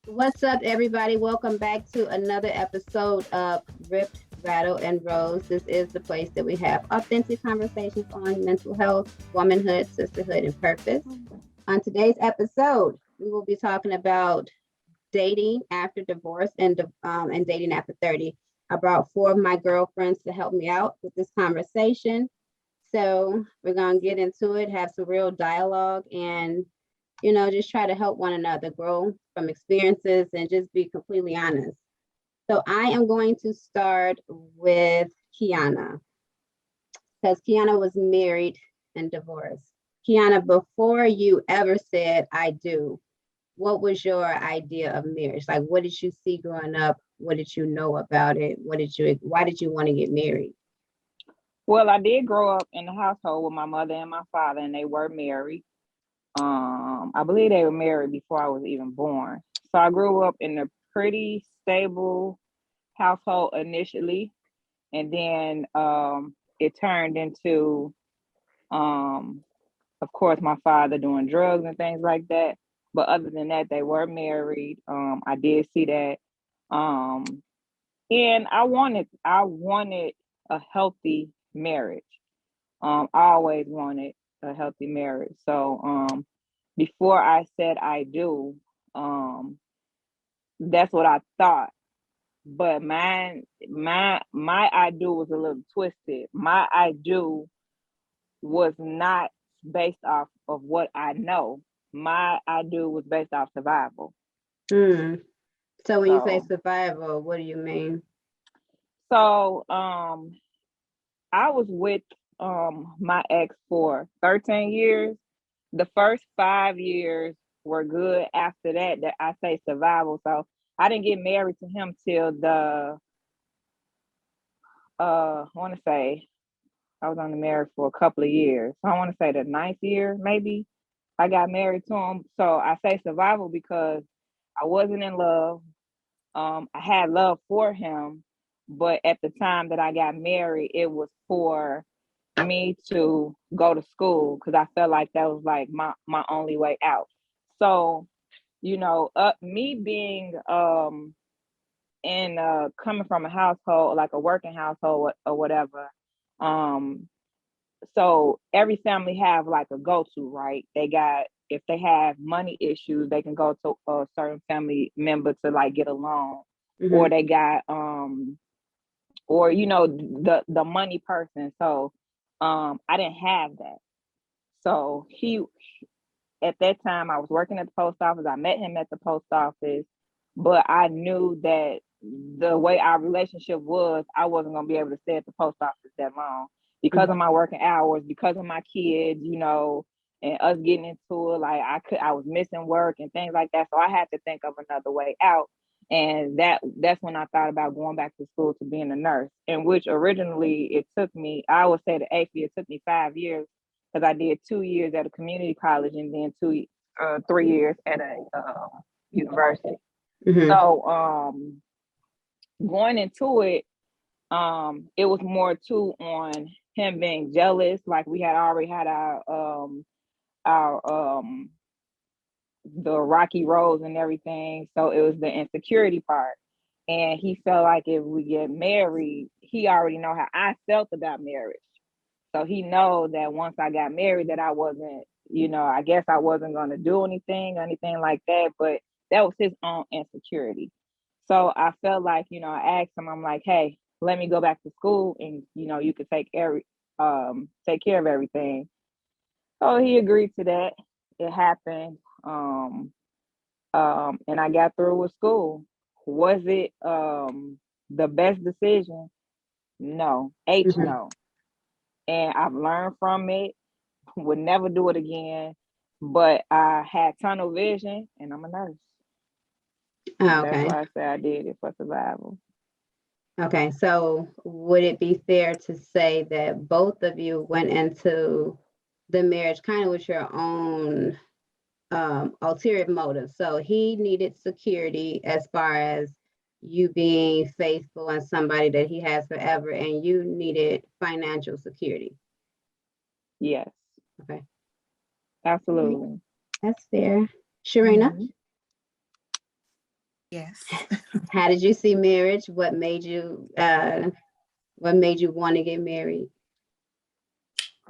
What's up, everybody? Welcome back to another episode of Ripped, Rattle, and Rose. This is the place that we have authentic conversations on mental health, womanhood, sisterhood, and purpose. On today's episode, we will be talking about dating after divorce and dating after 30. I brought four of my girlfriends to help me out with this conversation. So we're gonna get into it, have some real dialogue, and just try to help one another grow from experiences and just be completely honest. So I am going to start with Kiana because Kiana was married and divorced. Kiana, before you ever said I do, what was your idea of marriage? Like, what did you see growing up? What did you know about it? Why did you want to get married? Well, I did grow up in the household with my mother and my father, and they were married. I believe they were married before I was even born. So I grew up in a pretty stable household initially, and then it turned into, um, of course, my father doing drugs and things like that. But other than that, they were married. I did see that, um, and I wanted a healthy marriage. I always wanted a healthy marriage. So before I said I do, um, that's what I thought. But my I do was a little twisted. My I do was not based off of what I know. My I do was based off survival. Hmm. So when you say So survival, what do you mean? so I was with my ex for 13 years. The first 5 years were good. After that, that I say survival. So I didn't get married to him till the I want to say I was only married for a couple of years. So I want to say the ninth year maybe I got married to him. So I say survival because I wasn't in love. I had love for him, but at the time that I got married, it was for me to go to school because I felt like that was like my only way out. So me being in coming from a household like a working household or whatever, um, so every family have like a go-to, right? They got if they have money issues, they can go to a certain family member to like get a loan, or Mm-hmm. they got or the money person. So I didn't have that. So he at that time I was working at the post office. I met him at the post office, but I knew that the way our relationship was, I wasn't gonna be able to stay at the post office that long because of my working hours, because of my kids, and us getting into it. Like I was missing work and things like that. So I had to think of another way out. And that's when I thought about going back to school to being a nurse. And which originally it took me, I would say the eighth year, it took me 5 years because I did 2 years at a community college and then 3 years at a university. Mm-hmm. So going into it, it was more too on him being jealous. Like we had already had our the rocky roads and everything. So it was the insecurity part. And he felt like if we get married, he already know how I felt about marriage. So he know that once I got married that I wasn't, I guess I wasn't gonna do anything or anything like that. But that was his own insecurity. So I felt like, I asked him, I'm like, hey, let me go back to school and you could take care of everything. So he agreed to that. It happened. And I got through with school. Was it the best decision? No. Mm-hmm. No. And I've learned from it. Would never do it again. But I had tunnel vision and I'm a nurse. Oh, That's okay. why I say I did it for survival. Okay, so would it be fair to say that both of you went into the marriage kind of with your own ulterior motive? So he needed security as far as you being faithful and somebody that he has forever, and you needed financial security. Yes, Okay, all right, absolutely. that's fair. Sharina? Hmm. Yes. How did you see marriage? What made you want to get married?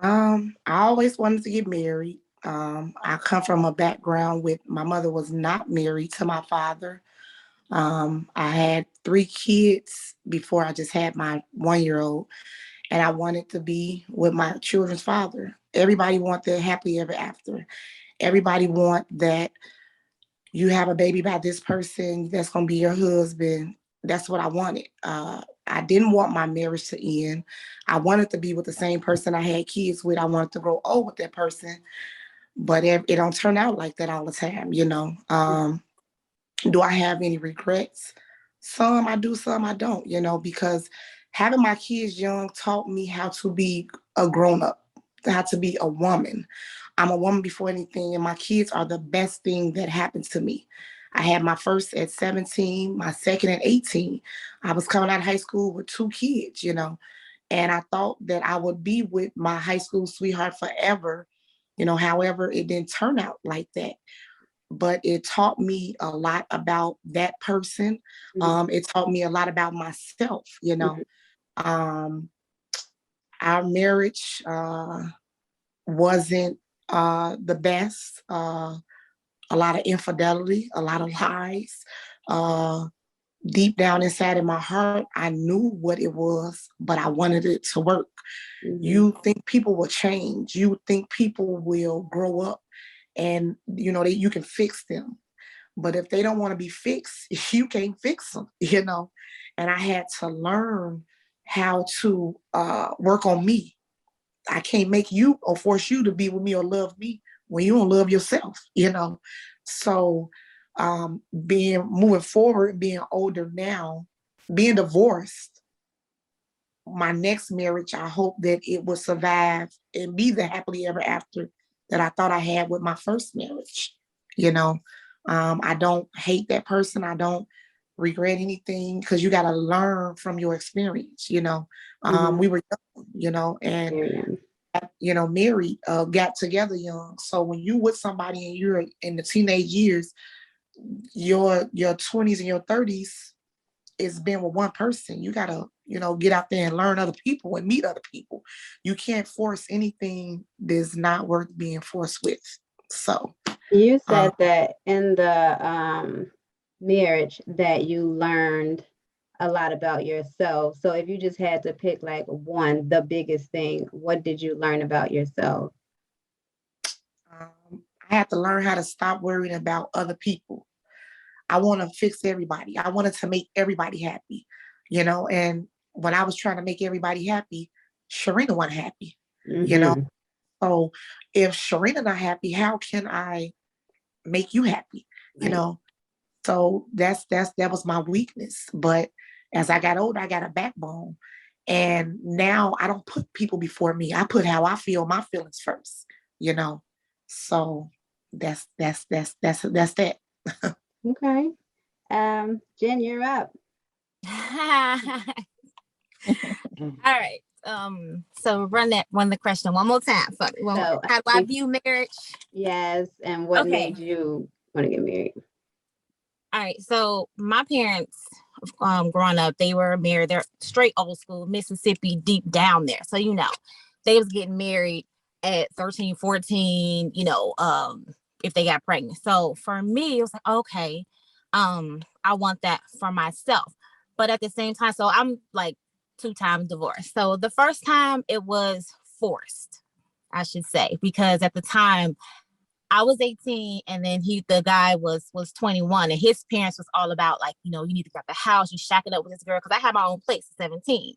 I always wanted to get married. I come from a background with my mother was not married to my father. I had 3 kids before I just had my 1 year old, and I wanted to be with my children's father. Everybody want their happily ever after. Everybody want that you have a baby by this person that's gonna be your husband. That's what I wanted. I didn't want my marriage to end. I wanted to be with the same person I had kids with. I wanted to grow old with that person, but it don't turn out like that all the time, you know. Do I have any regrets? Some I do, some I don't, you know, because having my kids young taught me how to be a grown up, how to be a woman. I'm a woman before anything, and my kids are the best thing that happened to me. I had my first at 17, my second at 18. I was coming out of high school with 2 kids, you know, and I thought that I would be with my high school sweetheart forever. You know, however, it didn't turn out like that, but it taught me a lot about that person. It taught me a lot about myself, you know. Mhm. Um, our marriage wasn't the best. A lot of infidelity, a lot of lies. Uh, Deep down inside in my heart, I knew what it was, but I wanted it to work. Mhm. You think people will change. You think people will grow up and, you know, that you can fix them. But if they don't want to be fixed, you can't fix them, you know. And I had to learn how to work on me. I can't make you or force you to be with me or love me when you don't love yourself, you know. So being moving forward, being older now, being divorced, my next marriage, I hope that it will survive and be the happily ever after that I thought I had with my first marriage. You know, I don't hate that person. I don't regret anything because you got to learn from your experience. You know, Mhm. we were young, you know, and Very young. you know, married, got together young. So when you with somebody and you're in the teenage years, your 20s and your 30s is being with one person. You gotta, you know, get out there and learn other people and meet other people. You can't force anything that's not worth being forced with. So, You um, said that in the marriage that you learned a lot about yourself. So if you just had to pick like one, the biggest thing, what did you learn about yourself? I had to learn how to stop worrying about other people. I want to fix everybody. I wanted to make everybody happy, you know. And when I was trying to make everybody happy, Sharina wasn't happy, you know. Mm-hmm. So if Sharina not happy, how can I make you happy? You Right. know. So that was my weakness. But as I got older, I got a backbone. And now I don't put people before me. I put how I feel, my feelings first, you know. So that's that. Okay. Jen, you're up. All right. So run the question one more time for me. So How do I view marriage? yes, and what Okay. made you want to get married? All right. So my parents, growing up, they were married. They're straight old school, Mississippi, deep down there. So they was getting married at 13, 14, if they got pregnant. So for me, it was like, okay, I want that for myself. But at the same time, so I'm like 2 times divorced. So the first time it was forced, I should say, because at the time I was 18 and then the guy was 21, and his parents was all about like, you need to get the house, you shacking up with this girl. Cause I had my own place at 17.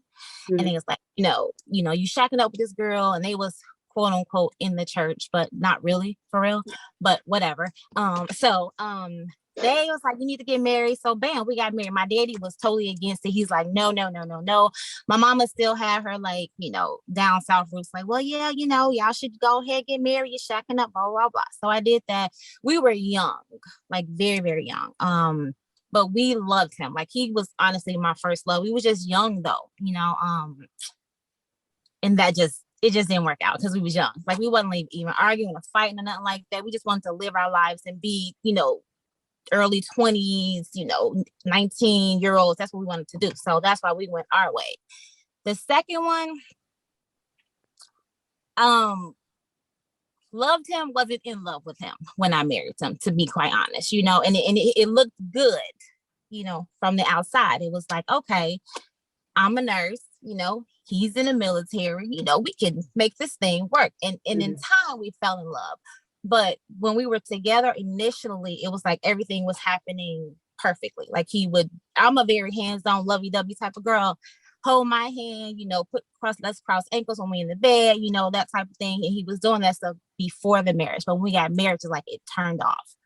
And Mhm. they was like, you shacking up with this girl, and they was quote unquote in the church, but not really for real, but whatever. They was like, you need to get married. So bam, we got married. My daddy was totally against it. He's like, no, no, no, no, no. My mama still had her like, down south roots, like, well, yeah, y'all should go ahead, get married. You're shacking up, blah, blah, blah. So I did that. We were young, like very, very young. But we loved him. Like he was honestly my first love. We was just young though, and it just didn't work out because we was young. Like we wasn't like, even arguing or fighting or nothing like that. We just wanted to live our lives and be, early 20s, 19-year-olds. That's what we wanted to do. So that's why we went our way. The second one, loved him, wasn't in love with him when I married him, to be quite honest, and it looked good, from the outside. It was like, okay, I'm a nurse, he's in the military, we can make this thing work. And in time we fell in love. But when we were together initially, it was like everything was happening perfectly. Like I'm a very hands-on, lovey-dovey type of girl. Hold my hand, let's cross ankles when we in the bed, that type of thing. And he was doing that stuff before the marriage. But when we got married, it's like it turned off.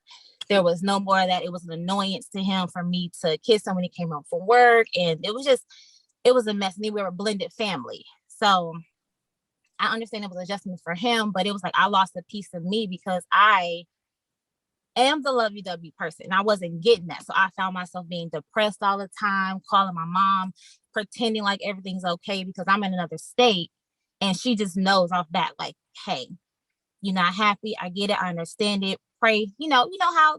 There was no more of that. It was an annoyance to him for me to kiss him when he came home from work. And it was a mess. And we were a blended family. So I understand it was an adjustment for him, but it was like I lost a piece of me because I am the lovey-dovey person. And I wasn't getting that. So I found myself being depressed all the time, calling my mom, pretending like everything's okay because I'm in another state. And she just knows off bat, like, hey, you're not happy. I get it. I understand it. Pray. You know how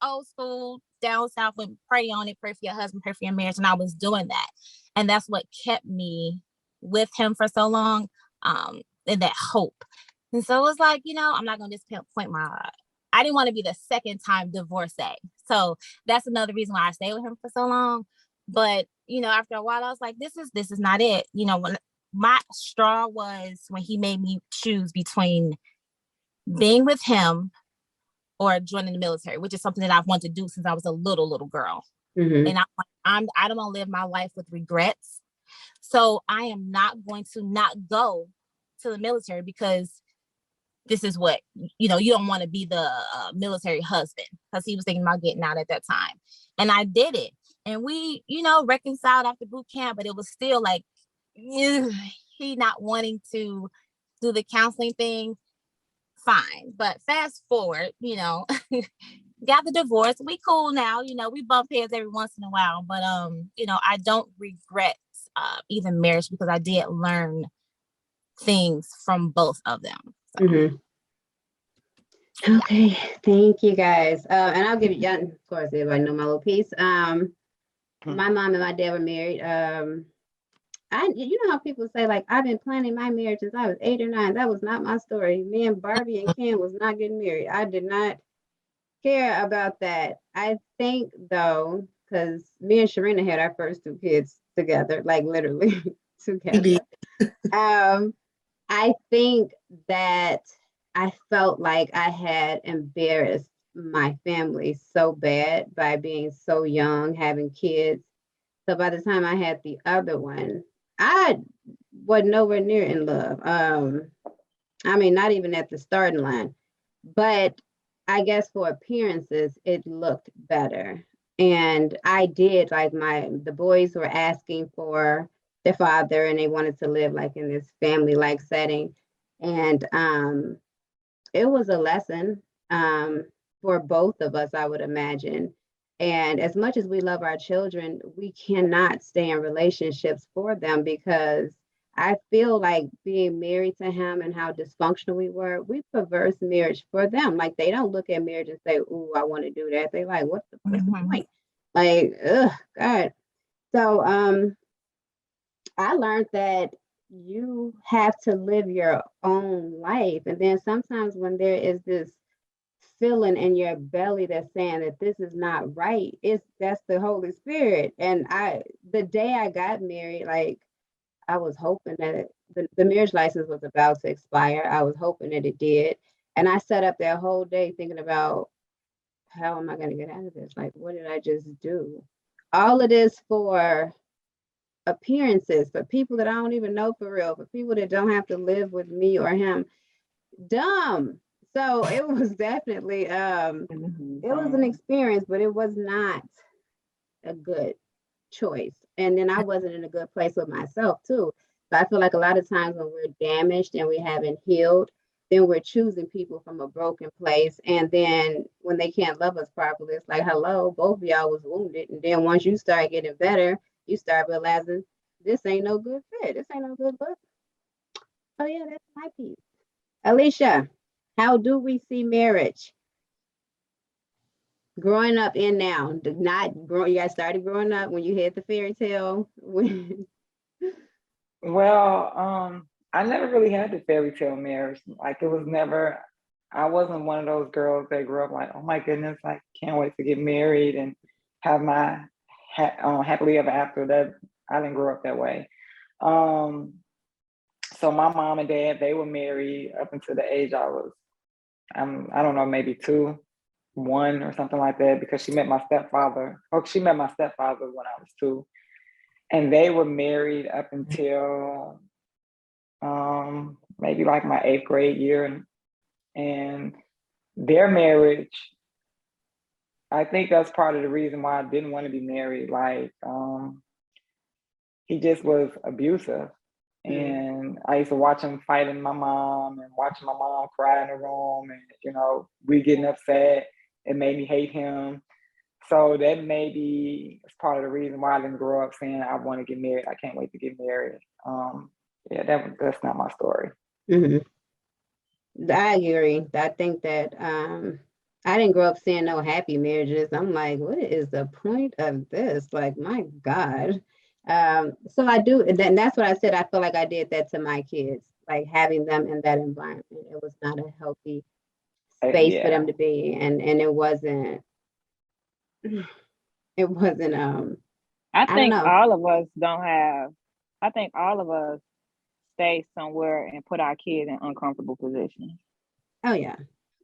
old school down south would pray on it, pray for your husband, pray for your marriage. And I was doing that. And that's what kept me with him for so long. And that hope. And so it was like, I'm not going to disappoint I didn't want to be the second time divorcee. So that's another reason why I stayed with him for so long. But, after a while, I was like, this is not it. When my straw was when he made me choose between being with him or joining the military, which is something that I've wanted to do since I was a little girl. Mm-hmm. And I don't want to live my life with regrets. So I am not going to not go to the military because this is what, you don't want to be the military husband, because he was thinking about getting out at that time. And I did it. And we, reconciled after boot camp, but it was still like, he not wanting to do the counseling thing. Fine. But fast forward, got the divorce. We cool now, we bump heads every once in a while. But, I don't regret either marriage because I did learn things from both of them. So. Mm-hmm. Okay, thank you guys. And I'll give you, of course, everybody know my little piece. My mom and my dad were married. You know how people say, like, I've been planning my marriage since I was 8 or 9. That was not my story. Me and Barbie and Ken was not getting married. I did not care about that. I think, though, because me and Sharina had our first 2 kids together, like literally together. I think that I felt like I had embarrassed my family so bad by being so young, having kids. So by the time I had the other one, I was nowhere near in love. Not even at the starting line. But I guess for appearances, it looked better. And I did, like, the boys were asking for their father and they wanted to live like in this family-like setting. And it was a lesson for both of us, I would imagine. And as much as we love our children, we cannot stay in relationships for them, because I feel like being married to him and how dysfunctional we perverse marriage for them. Like, they don't look at marriage and say, ooh, I want to do that. They like, what's the point? Like, ugh, God. So I learned that you have to live your own life. And then sometimes when there is this feeling in your belly that's saying that this is not right, that's the Holy Spirit. And the day I got married, like, I was hoping that the marriage license was about to expire. I was hoping that it did. And I sat up that whole day thinking about, how am I going to get out of this? Like, what did I just do? All of this for appearances, for people that I don't even know for real, for people that don't have to live with me or him. Dumb. So it was definitely, it was an experience, but it was not a good choice. And then I wasn't in a good place with myself too. So I feel like a lot of times when we're damaged and we haven't healed, then we're choosing people from a broken place. And then when they can't love us properly, it's like, hello, both of y'all was wounded. And then once you start getting better, you start realizing this ain't no good fit. This ain't no good look. Oh yeah, that's my piece. Alicia, how do we see marriage? Growing up and now, you guys started growing up when you had the fairy tale. Well, I never really had the fairy tale marriage. Like it was never. I wasn't one of those girls that grew up like, oh my goodness, I can't wait to get married and have my happily ever after. That I didn't grow up that way. Um, so my mom and dad, they were married up until the age I was, I don't know, maybe 2, 1 or something like that, because she met my stepfather. Or she met my stepfather when I was 2, and they were married up until maybe like my 8th grade year, and their marriage, I think that's part of the reason why I didn't want to be married. Like, he just was abusive. And I used to watch him fighting my mom and watching my mom cry in the room, and we getting upset. It made me hate him. So that maybe is part of the reason why I didn't grow up saying I want to get married. I can't wait to get married. Yeah, that's not my story. Mm-hmm. I agree. I think that I didn't grow up seeing no happy marriages. I'm like, what is the point of this? Like, my God. So I do, and that's what I said. I feel like I did that to my kids, like having them in that environment. It was not a healthy space for them to be, and it wasn't. It wasn't. I don't think know. all of us don't have. I think all of us stay somewhere and put our kids in uncomfortable positions. Oh yeah,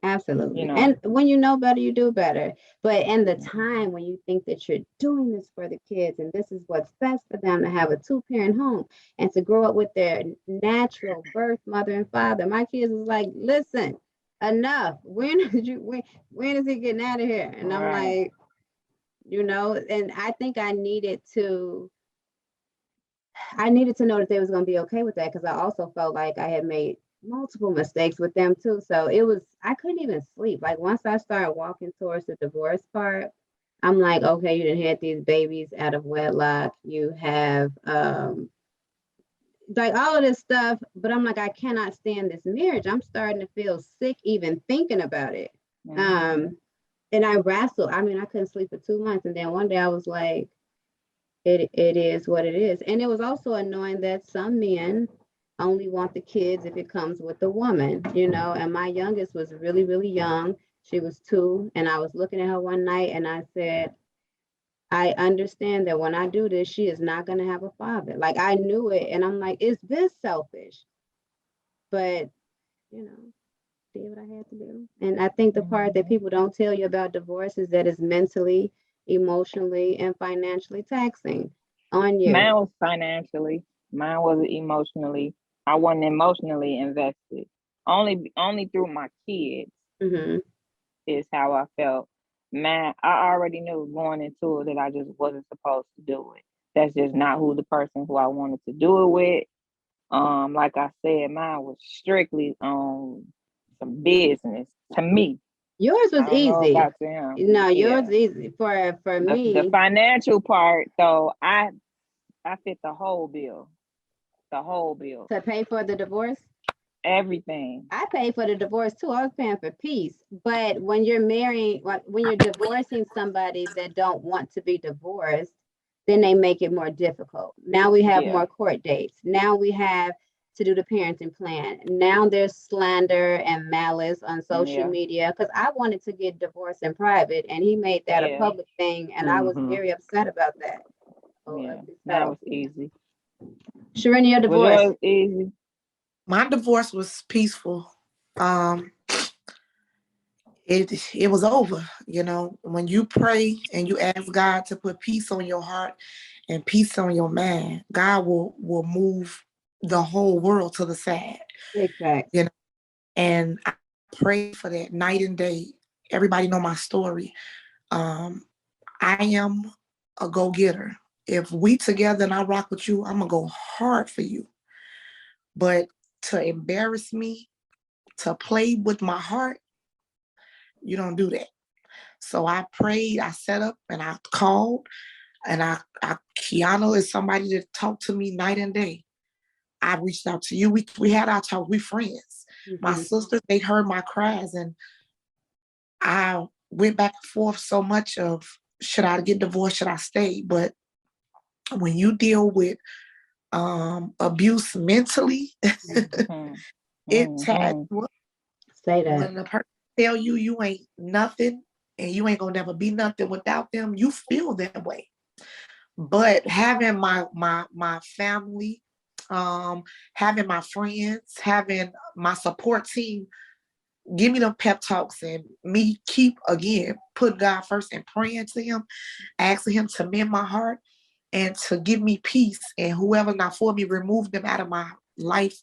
absolutely. And when you know better, you do better. But in the time when you think that you're doing this for the kids and this is what's best for them to have a 2-parent home and to grow up with their natural birth mother and father, my kids was like, listen, enough. When is he getting out of here? And I'm like, and I think I needed to know that they was going to be okay with that, because I also felt like I had made multiple mistakes with them too. So I couldn't even sleep. Like once I started walking towards the divorce part, I'm like, okay, you didn't have these babies out of wedlock. You have like all of this stuff, but I'm like, I cannot stand this marriage. I'm starting to feel sick even thinking about it. And I wrestled. I mean, I couldn't sleep for 2 months. And then one day I was like, it is what it is. And it was also annoying that some men only want the kids if it comes with the woman, and my youngest was really, really young. She was 2, and I was looking at her one night and I said, I understand that when I do this, she is not going to have a father. Like I knew it. And I'm like, is this selfish? But, did what I had to do. And I think the part that people don't tell you about divorce is that it's mentally, emotionally, and financially taxing on you. Mine was financially. Mine wasn't emotionally. I wasn't emotionally invested. Only through my kids is how I felt. Man, I already knew going into it that I just wasn't supposed to do it. That's just not who I wanted to do it with. Like I said, mine was strictly on some business to me. Yours was easy. No, yours easy. For me. The financial part, though, I fit the whole bill. The whole bill. To pay for the divorce? Everything. I paid for the divorce too. I was paying for peace. But when you're marrying, when you're divorcing somebody that don't want to be divorced, then they make it more difficult. Now we have more court dates. Now we have to do the parenting plan. Now there's slander and malice on social media, because I wanted to get divorced in private and he made that a public thing, and I was very upset about that. That was easy. Sharina, your divorce? Was easy. My divorce was peaceful. It was over. When you pray and you ask God to put peace on your heart and peace on your mind, God will move the whole world to the side. Exactly. And I pray for that night and day. Everybody know my story. I am a go-getter. If we together and I rock with you, I'm gonna go hard for you. But to embarrass me, to play with my heart, you don't do that. So I prayed, I set up, and I called, and Kiana is somebody that talked to me night and day. I reached out to you. We had our talk. We friends. My sisters, they heard my cries, and I went back and forth so much of, should I get divorced? Should I stay? But when you deal with abuse mentally, Mm-hmm. it has, Mm-hmm. Say that. when the person tell you you ain't nothing and you ain't gonna never be nothing without them, you feel that way. But having my family, having my friends, having my support team give me them pep talks, and me keep again put God first and praying to him, asking him to mend my heart and to give me peace, and whoever not for me, remove them out of my life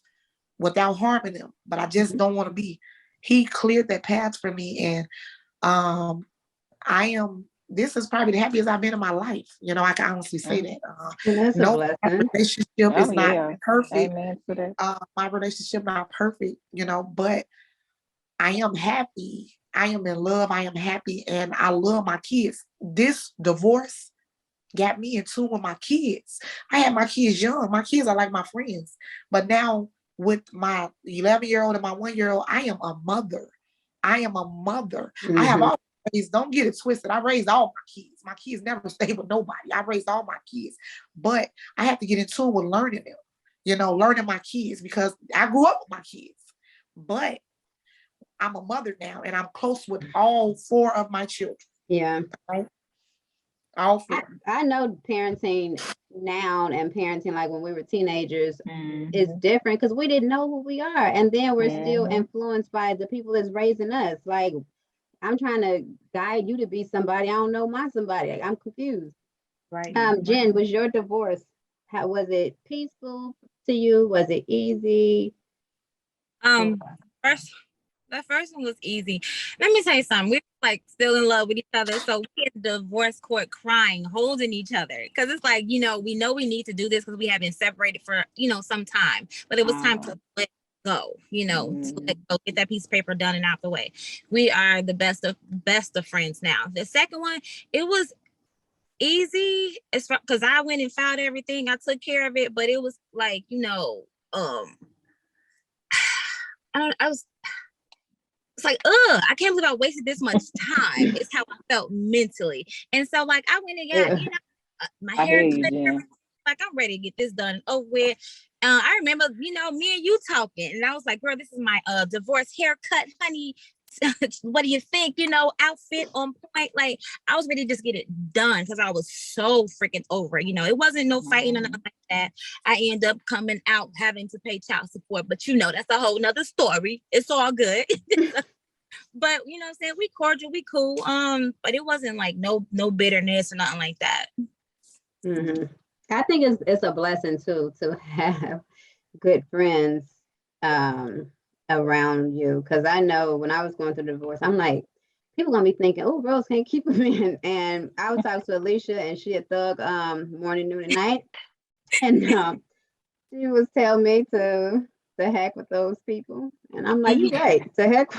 without harming them. But I just don't want to be. He cleared that path for me, and um I am, this is probably the happiest I've been in my life. You know, I can honestly say that. And that's a No, my blessing. relationship Oh is not yeah. perfect. Amen to that. My relationship not perfect, you know, but I am happy. I am in love. I am happy, and I love my kids. This divorce got me in tune with my kids. I had my kids young. My kids are like my friends. But now with my 11-year-old and my 1-year-old, I am a mother. I am a mother. I have all kids. Don't get it twisted. I raised all my kids. My kids never stayed with nobody. I raised all my kids. But I have to get in tune with learning them, you know, learning my kids, because I grew up with my kids. But I'm a mother now, and I'm close with all 4 of my children. Yeah. Right? All 4. I know parenting now and parenting like when we were teenagers is Mm-hmm. different because we didn't know who we are. And then we're still Mm-hmm. influenced by the people that's raising us. Like, I'm trying to guide you to be somebody. I don't know my somebody. I'm confused. Right. Jen, was your divorce, how was it peaceful to you? Was it easy? First, the first one was easy. Let me tell you something. We were like still in love with each other. So we in the divorce court crying, holding each other. Cause it's like, we know we need to do this because we have been separated for, some time. But it was time to let go, to let go, get that piece of paper done and out the way. We are the best of friends now. The second one, it was easy as far because I went and filed everything. I took care of it, but it was like, I was it's like, I can't believe I wasted this much time. It's how I felt mentally. And so like I went and got, my I hair hear you, cut. Jen. Like I'm ready to get this done over with. I remember, me and you talking, and I was like, girl, this is my divorce haircut, honey. What do you think? Outfit on point. Like I was ready to just get it done because I was so freaking over it. It wasn't no fighting or nothing like that. I end up coming out having to pay child support, but that's a whole nother story. It's all good. But what I'm saying, we cordial, we cool. But it wasn't like no bitterness or nothing like that. Mm-hmm. I think it's a blessing too to have good friends around you, because I know when I was going through the divorce, I'm like, people gonna be thinking, oh, Rose can't keep them in. And I would talk to Alicia, and she a thug morning, noon, and night, and she was telling me to heck with those people, and I'm like, you're right, to heck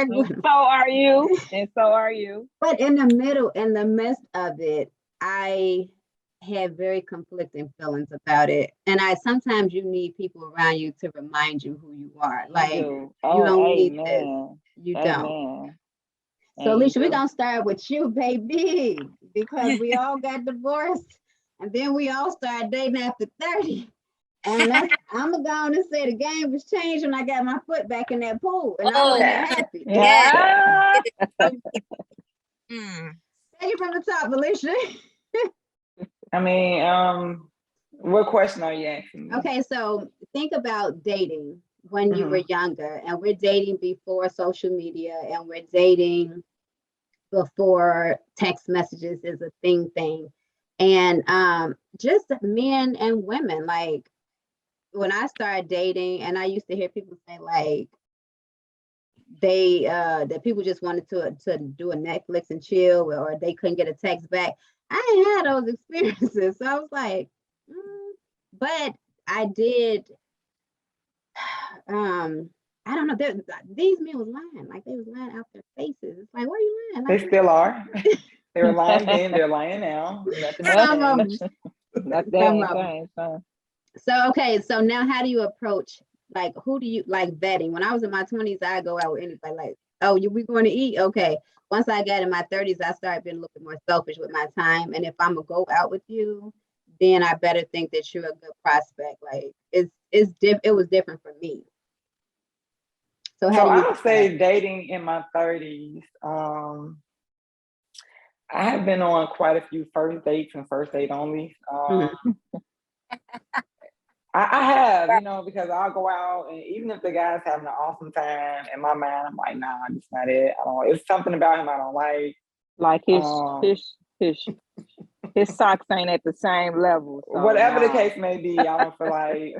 with them. So are you, and so are you. But in the midst of it, I had very conflicting feelings about it. And sometimes you need people around you to remind you who you are. Like, You you don't need this. amen. You don't. Amen. So, And you Alicia, we're do. going to start with you, baby, because we all got divorced and then we all started dating after 30. And I'm going to go on and say the game was changed when I got my foot back in that pool. And I wasn't that happy. Yeah. Take it from the top, Alicia. I mean, what question are you asking me? Okay, so think about dating when you were younger, and we're dating before social media, and we're dating before text messages is a thing. And just men and women, like when I started dating, and I used to hear people say like they that people just wanted to do a Netflix and chill, or they couldn't get a text back. I ain't had those experiences, so I was like, but I did. I don't know. These men was lying, like they was lying out their faces. It's like, why are you lying? Like, They still are. They were lying then. They're lying now. Nothing has changed. So okay, so now how do you approach, like, who do you like vetting? When I was in my 20s, I go out with anybody, like, oh, we going to eat, okay, once I got in my 30s, I started being a little bit more selfish with my time. And if I'm gonna go out with you, then I better think that you're a good prospect. Like it was different for me. So how So do you I would say dating in my 30s. I have been on quite a few first dates and first date only. I have, because I'll go out, and even if the guy's having an awesome time, in my mind, I'm like, nah, that's not it. I don't. It's something about him I don't like. Like his socks ain't at the same level. So whatever the case may be, I don't feel like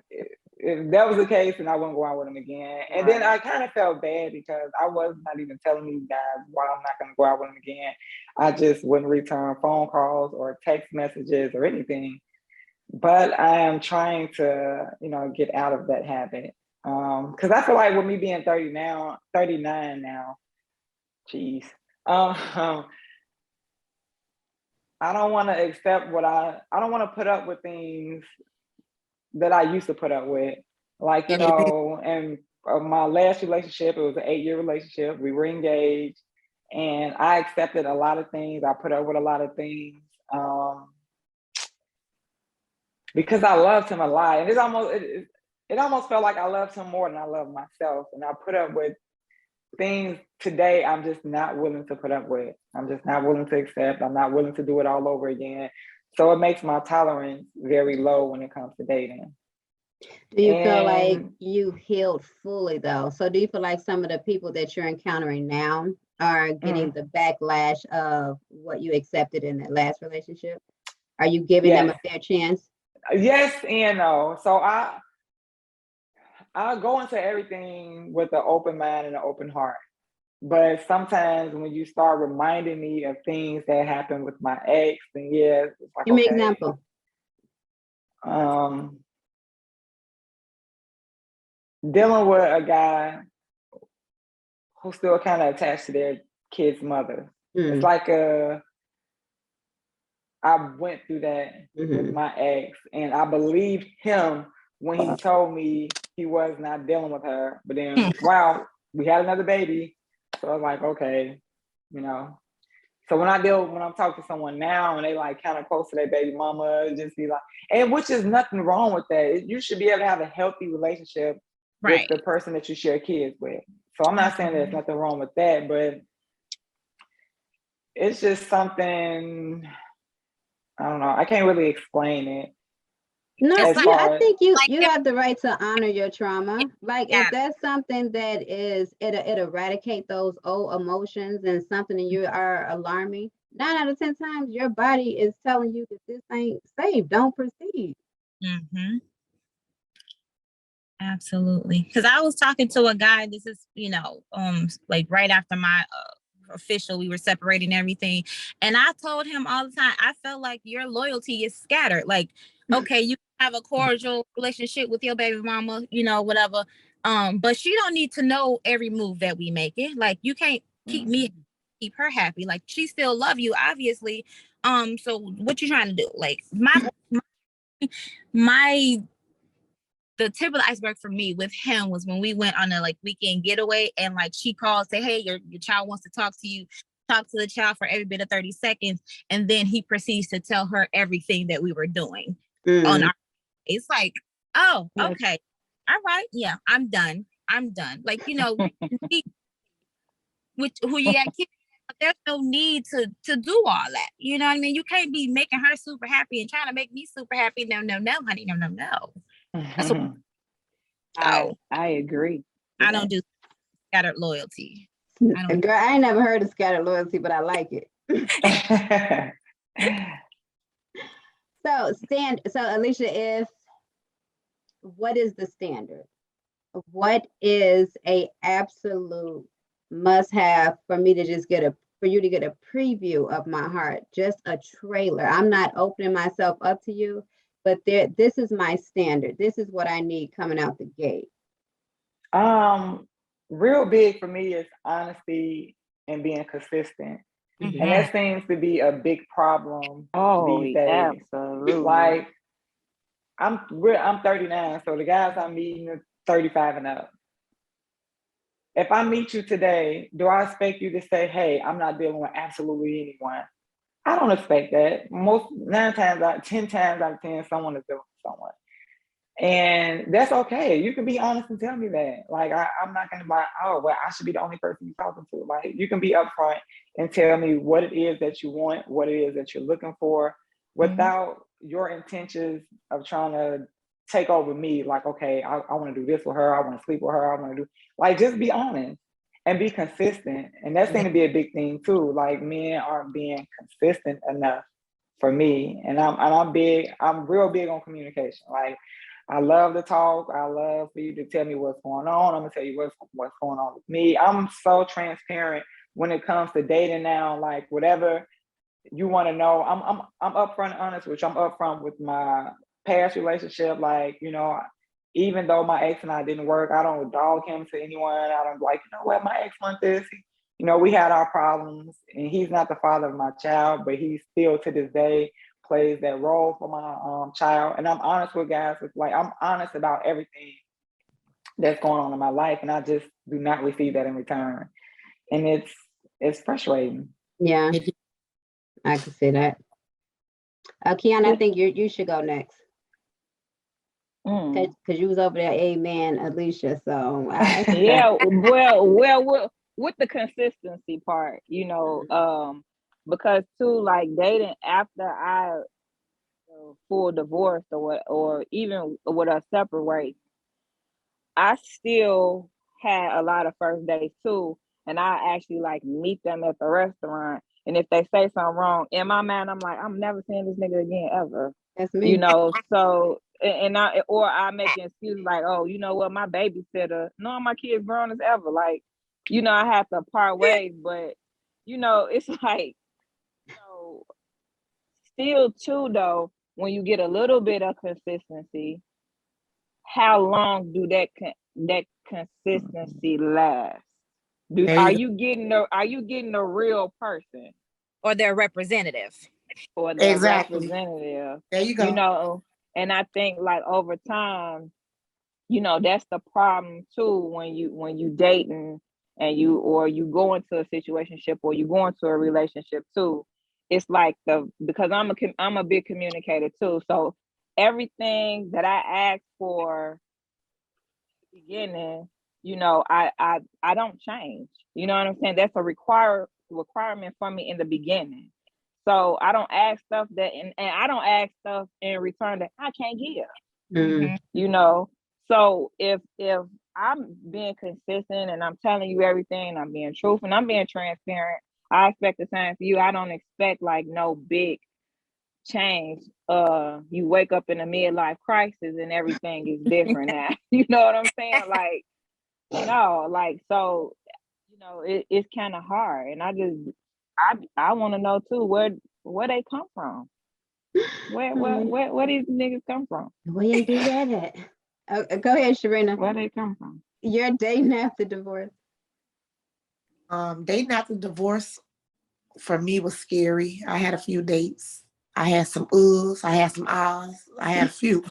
if that was the case, then I wouldn't go out with him again. And then I kind of felt bad because I was not even telling these guys why I'm not going to go out with him again. I just wouldn't return phone calls or text messages or anything. But I am trying to, get out of that habit. Because I feel like with me being 39 now, geez. I don't want to accept I don't want to put up with things that I used to put up with. Like, and my last relationship, it was an 8-year relationship. We were engaged and I accepted a lot of things. I put up with a lot of things because I loved him a lot. And it almost felt like I loved him more than I loved myself. And I put up with things today I'm just not willing to put up with. I'm just not willing to accept. I'm not willing to do it all over again. So it makes my tolerance very low when it comes to dating. Do you feel like you've healed fully though? So do you feel like some of the people that you're encountering now are getting the backlash of what you accepted in that last relationship? Are you giving them a fair chance? Yes and no. So I go into everything with an open mind and an open heart. But sometimes when you start reminding me of things that happened with my ex, then it's like, give me an example. Dealing with a guy who's still kind of attached to their kid's mother. It's like I went through that with my ex, and I believed him when he told me he was not dealing with her. But then, wow, we had another baby. So I was like, okay, So when I'm talking to someone now and they like kind of close to their baby mama, just be like, and which is nothing wrong with that. You should be able to have a healthy relationship with the person that you share kids with. So I'm not saying there's nothing wrong with that, but it's just something, I don't know. I can't really explain it. No, I think you have the right to honor your trauma. Like if that's something that it eradicate those old emotions and something that you are alarming, 9 out of 10 times your body is telling you that this ain't safe. Don't proceed. Absolutely. Because I was talking to a guy, this is, like right after my official, we were separating everything. And I told him all the time, I felt like your loyalty is scattered. Like, okay, you have a cordial relationship with your baby mama, whatever. But she don't need to know every move that we make it. Like you can't keep her happy. Like she still love you, obviously. So what you trying to do? Like the tip of the iceberg for me with him was when we went on a weekend getaway and she called, say, hey, your child wants to talk to you, talk to the child for every bit of 30 seconds. And then he proceeds to tell her everything that we were doing on our, it's like, oh, okay. All right. Yeah, I'm done. Like, with who you got kids, there's no need to do all that. You know what I mean? You can't be making her super happy and trying to make me super happy. No, honey. No. I agree. I don't do scattered loyalty. Girl, I ain't never heard of scattered loyalty, but I like it. So Alicia, what is the standard? What is a absolute must-have for me to just for you to get a preview of my heart, just a trailer? I'm not opening myself up to you, but this is my standard. This is what I need coming out the gate. Real big for me is honesty and being consistent. And that seems to be a big problem these days. Absolutely. Like I'm 39, so the guys I'm meeting are 35 and up. if I meet you today, do I expect you to say, hey, I'm not dealing with absolutely anyone? I don't expect that. Most 10 times out of 10, someone is dealing with someone. And that's okay. You can be honest and tell me that. Like, I'm not going to buy, oh, well, I should be the only person you're talking to. Like, you can be upfront and tell me what it is that you want, what it is that you're looking for, without your intentions of trying to take over me. Like, okay, I want to do this with her. I want to sleep with her. I want to do, like, just be honest and be consistent. And that's going to be a big thing too. Like, men aren't being consistent enough for me. And I'm real big on communication. Like, I love to talk. I love for you to tell me what's going on. I'm gonna tell you what's going on with me. I'm so transparent when it comes to dating now. Like, whatever you want to know, I'm upfront and honest, which I'm upfront with my past relationship. Like, even though my ex and I didn't work, I don't dog him to anyone. I don't like, you know what, my ex wants this. We had our problems, and he's not the father of my child, but he still to this day plays that role for my child. And I'm honest with guys. It's like, I'm honest about everything that's going on in my life, and I just do not receive that in return. And it's frustrating. Yeah, I can see that. Kiana, I think you should go next. Because you was over there, amen, Alicia. So yeah, well, with the consistency part, because too, like, dating after I full divorce or even with us separate, I still had a lot of first dates too, and I actually like meet them at the restaurant. And if they say something wrong, in my mind, I'm like, I'm never seeing this nigga again ever. That's me. So I make an excuse like, oh, you know what, my babysitter. No, my kid's grown as ever. Like, I have to part ways, but it's like, still too though, when you get a little bit of consistency, how long do that consistency last? Are you getting a real person or their representative? Or their Exactly. representative? There you go. And I think, like, over time, that's the problem too, when you dating and you go into a situationship or you go into a relationship too. It's like because I'm a big communicator too. So everything that I ask for at the beginning, I don't change. You know what I'm saying? That's a requirement for me in the beginning. So I don't ask stuff and I don't ask stuff in return that I can't give. Mm-hmm. So if I'm being consistent and I'm telling you everything, I'm being truthful and I'm being transparent, I expect the same for you. I don't expect like no big change. You wake up in a midlife crisis and everything is different now. You know what I'm saying? Like, no, like, so, it's kind of hard. And I want to know too, where they come from. Where these niggas come from? Where you do that at? Go ahead, Sharina. Where they come from? You're dating after divorce. Dating after divorce for me was scary. I had a few dates. I had some uhs. I had some ahs. I had a few.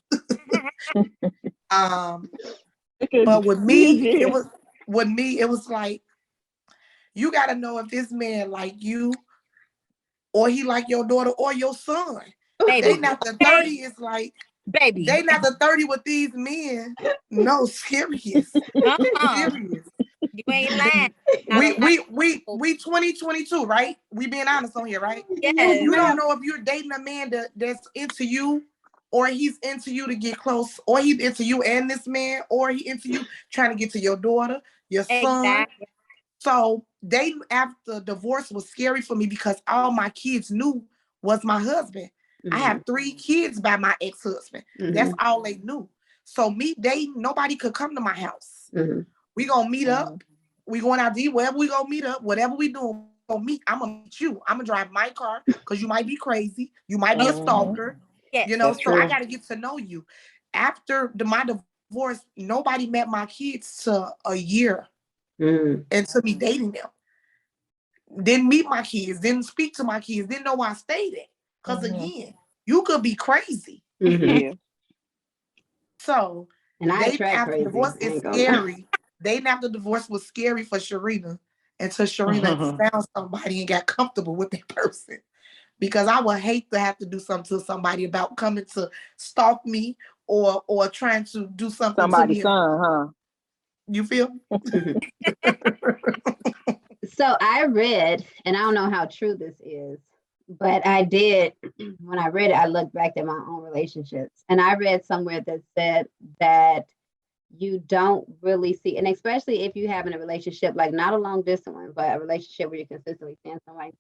But with me, it was like, you got to know if this man like you, or he like your daughter or your son. Baby. They not the 30 is like, baby. They not the 30 with these men. No, serious. Serious. You ain't lying. We 2022, right? We being honest on here, right? Yes. You don't know if you're dating a man that's into you, or he's into you to get close, or he's into you and this man, or he into you trying to get to your daughter, your son. Exactly. So dating after divorce was scary for me because all my kids knew was my husband. Mm-hmm. I have 3 kids by my ex-husband. Mm-hmm. That's all they knew. So me dating, nobody could come to my house. Mm-hmm. We gonna meet up. We going out to eat, wherever we gonna meet up, whatever we doing, meet. I'm gonna meet you. I'm gonna drive my car because you might be crazy. You might be a stalker. Yes. So true. I gotta get to know you. After my divorce, nobody met my kids to a year. Mm-hmm. Into me dating them. Didn't meet my kids, didn't speak to my kids, didn't know where I stayed at. Because again, you could be crazy. Mm-hmm. So, and I dating after divorce is scary. dating after divorce was scary for Sharina until Sharina found somebody and got comfortable with that person. Because I would hate to have to do something to somebody about coming to stalk me or trying to do something to Somebody's me. son, huh? You feel? So I read, and I don't know how true this is, but I did, when I read it, I looked back at my own relationships. And I read somewhere that said that you don't really see, and especially if you have in a relationship, like not a long distance one, but a relationship where you're consistently seeing somebody,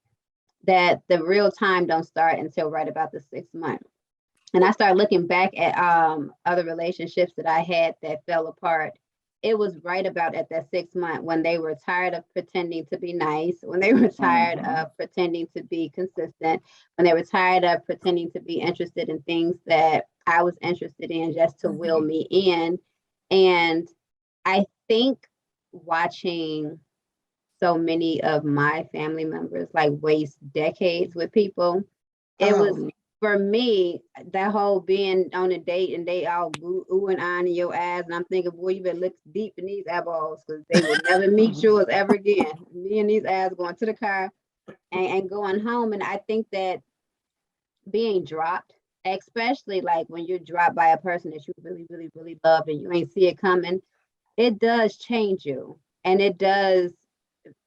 that the real time don't start until right about the 6 month. And I started looking back at other relationships that I had that fell apart. It was right about at that 6 month when they were tired of pretending to be nice, when they were tired of pretending to be consistent, when they were tired of pretending to be interested in things that I was interested in just to will me in. And I think watching so many of my family members like waste decades with people, it was for me, that whole being on a date and they all ooh and on in your ass. And I'm thinking, boy, you better look deep in these eyeballs because they will never meet yours ever again. Me and these ass going to the car and going home. And I think that being dropped, especially like when you're dropped by a person that you really, really, really love and you ain't see it coming, it does change you. And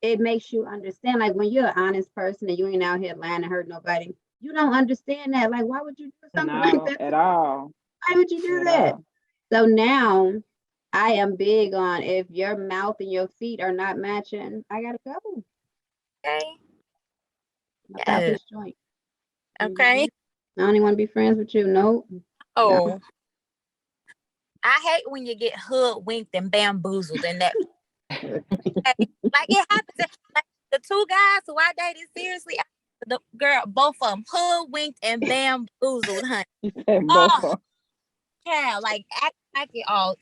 it makes you understand, like when you're an honest person and you ain't out here lying to hurt nobody, you don't understand that. Like, why would you do something like that? At all. Why would you do that? So now I am big on if your mouth and your feet are not matching, I gotta go. Okay. About this joint. Okay. I don't even want to be friends with you. Nope. Oh. No. I hate when you get hoodwinked and bamboozled in that. Like it happens. Like the two guys who I dated, seriously, the girl, both of them hoodwinked and bamboozled, honey. Oh, yeah, like act like it all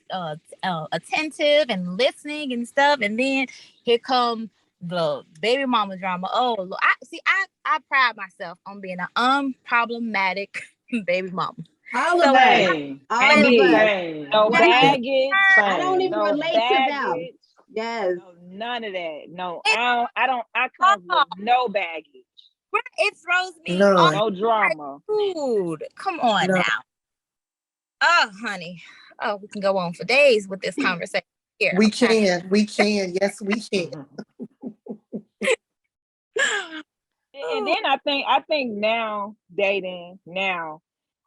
attentive and listening and stuff, and then here come the baby mama drama. Oh, look, I pride myself on being an unproblematic baby mama. All of us. All of us. No baggage. I don't even relate to them. Yes. No, none of that. No, I come with no baggage. It throws me off. No drama. Dude, come on now. Oh, honey. Oh, we can go on for days with this conversation here. We can. Yes, we can. And then I think now dating now,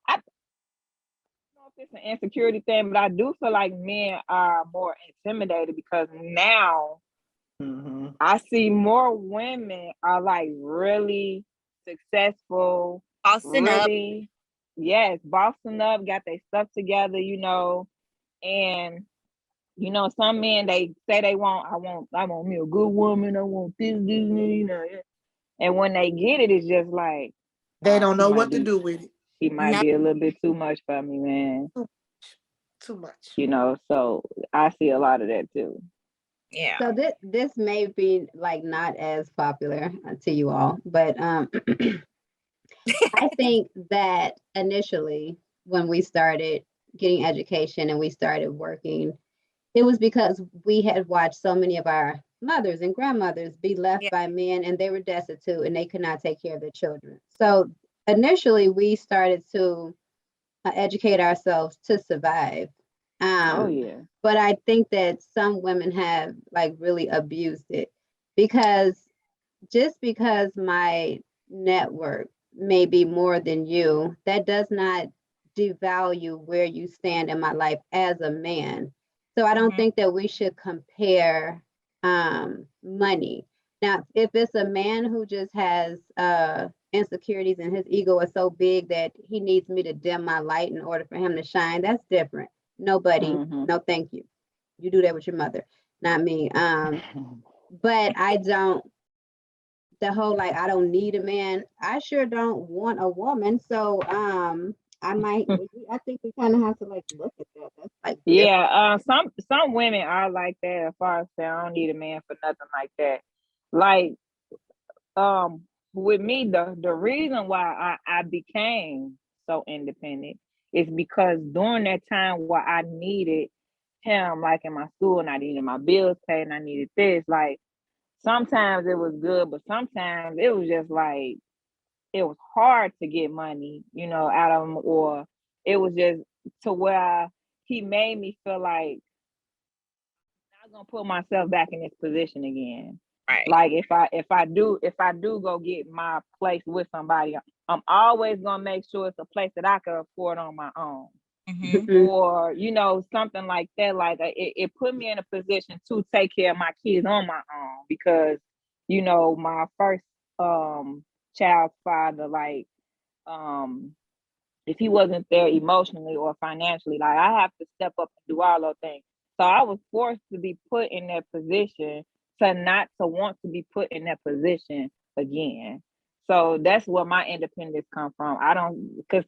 I don't know if it's an insecurity thing, but I do feel like men are more intimidated because now I see more women are like really successful, bossing up. Yes, bossing up, got their stuff together, and some men they say I want me a good woman, I want this, and when they get it, it's just like they don't know what to do with it. She might be a little bit too much for me, man. Too much. So I see a lot of that too. Yeah. So this may be like not as popular to you all, but I think that initially when we started getting education and we started working, it was because we had watched so many of our mothers and grandmothers be left by men and they were destitute and they could not take care of their children. So initially we started to educate ourselves to survive. But I think that some women have like really abused it because just because my network may be more than you, that does not devalue where you stand in my life as a man. So I don't think that we should compare money. Now, if it's a man who just has insecurities and his ego is so big that he needs me to dim my light in order for him to shine, that's different. Nobody, no thank you. You do that with your mother, not me. But I don't, the whole like I don't need a man. I sure don't want a woman. So I think we kind of have to like look at that. That's like some women are like that as far as saying I don't need a man for nothing like that. Like with me, the reason why I became so independent is because during that time where I needed him, like in my school, and I needed my bills paid, and I needed this. Like sometimes it was good, but sometimes it was just like it was hard to get money, out of him, or it was just to where he made me feel like I'm not gonna put myself back in this position again. Right. Like if I do go get my place with somebody, I'm always gonna make sure it's a place that I can afford on my own. Or something like that. Like it put me in a position to take care of my kids on my own, because my first child's father, like if he wasn't there emotionally or financially, like I have to step up and do all those things. So I was forced to be put in that position to not to want to be put in that position again. So that's where my independence come from. I don't, because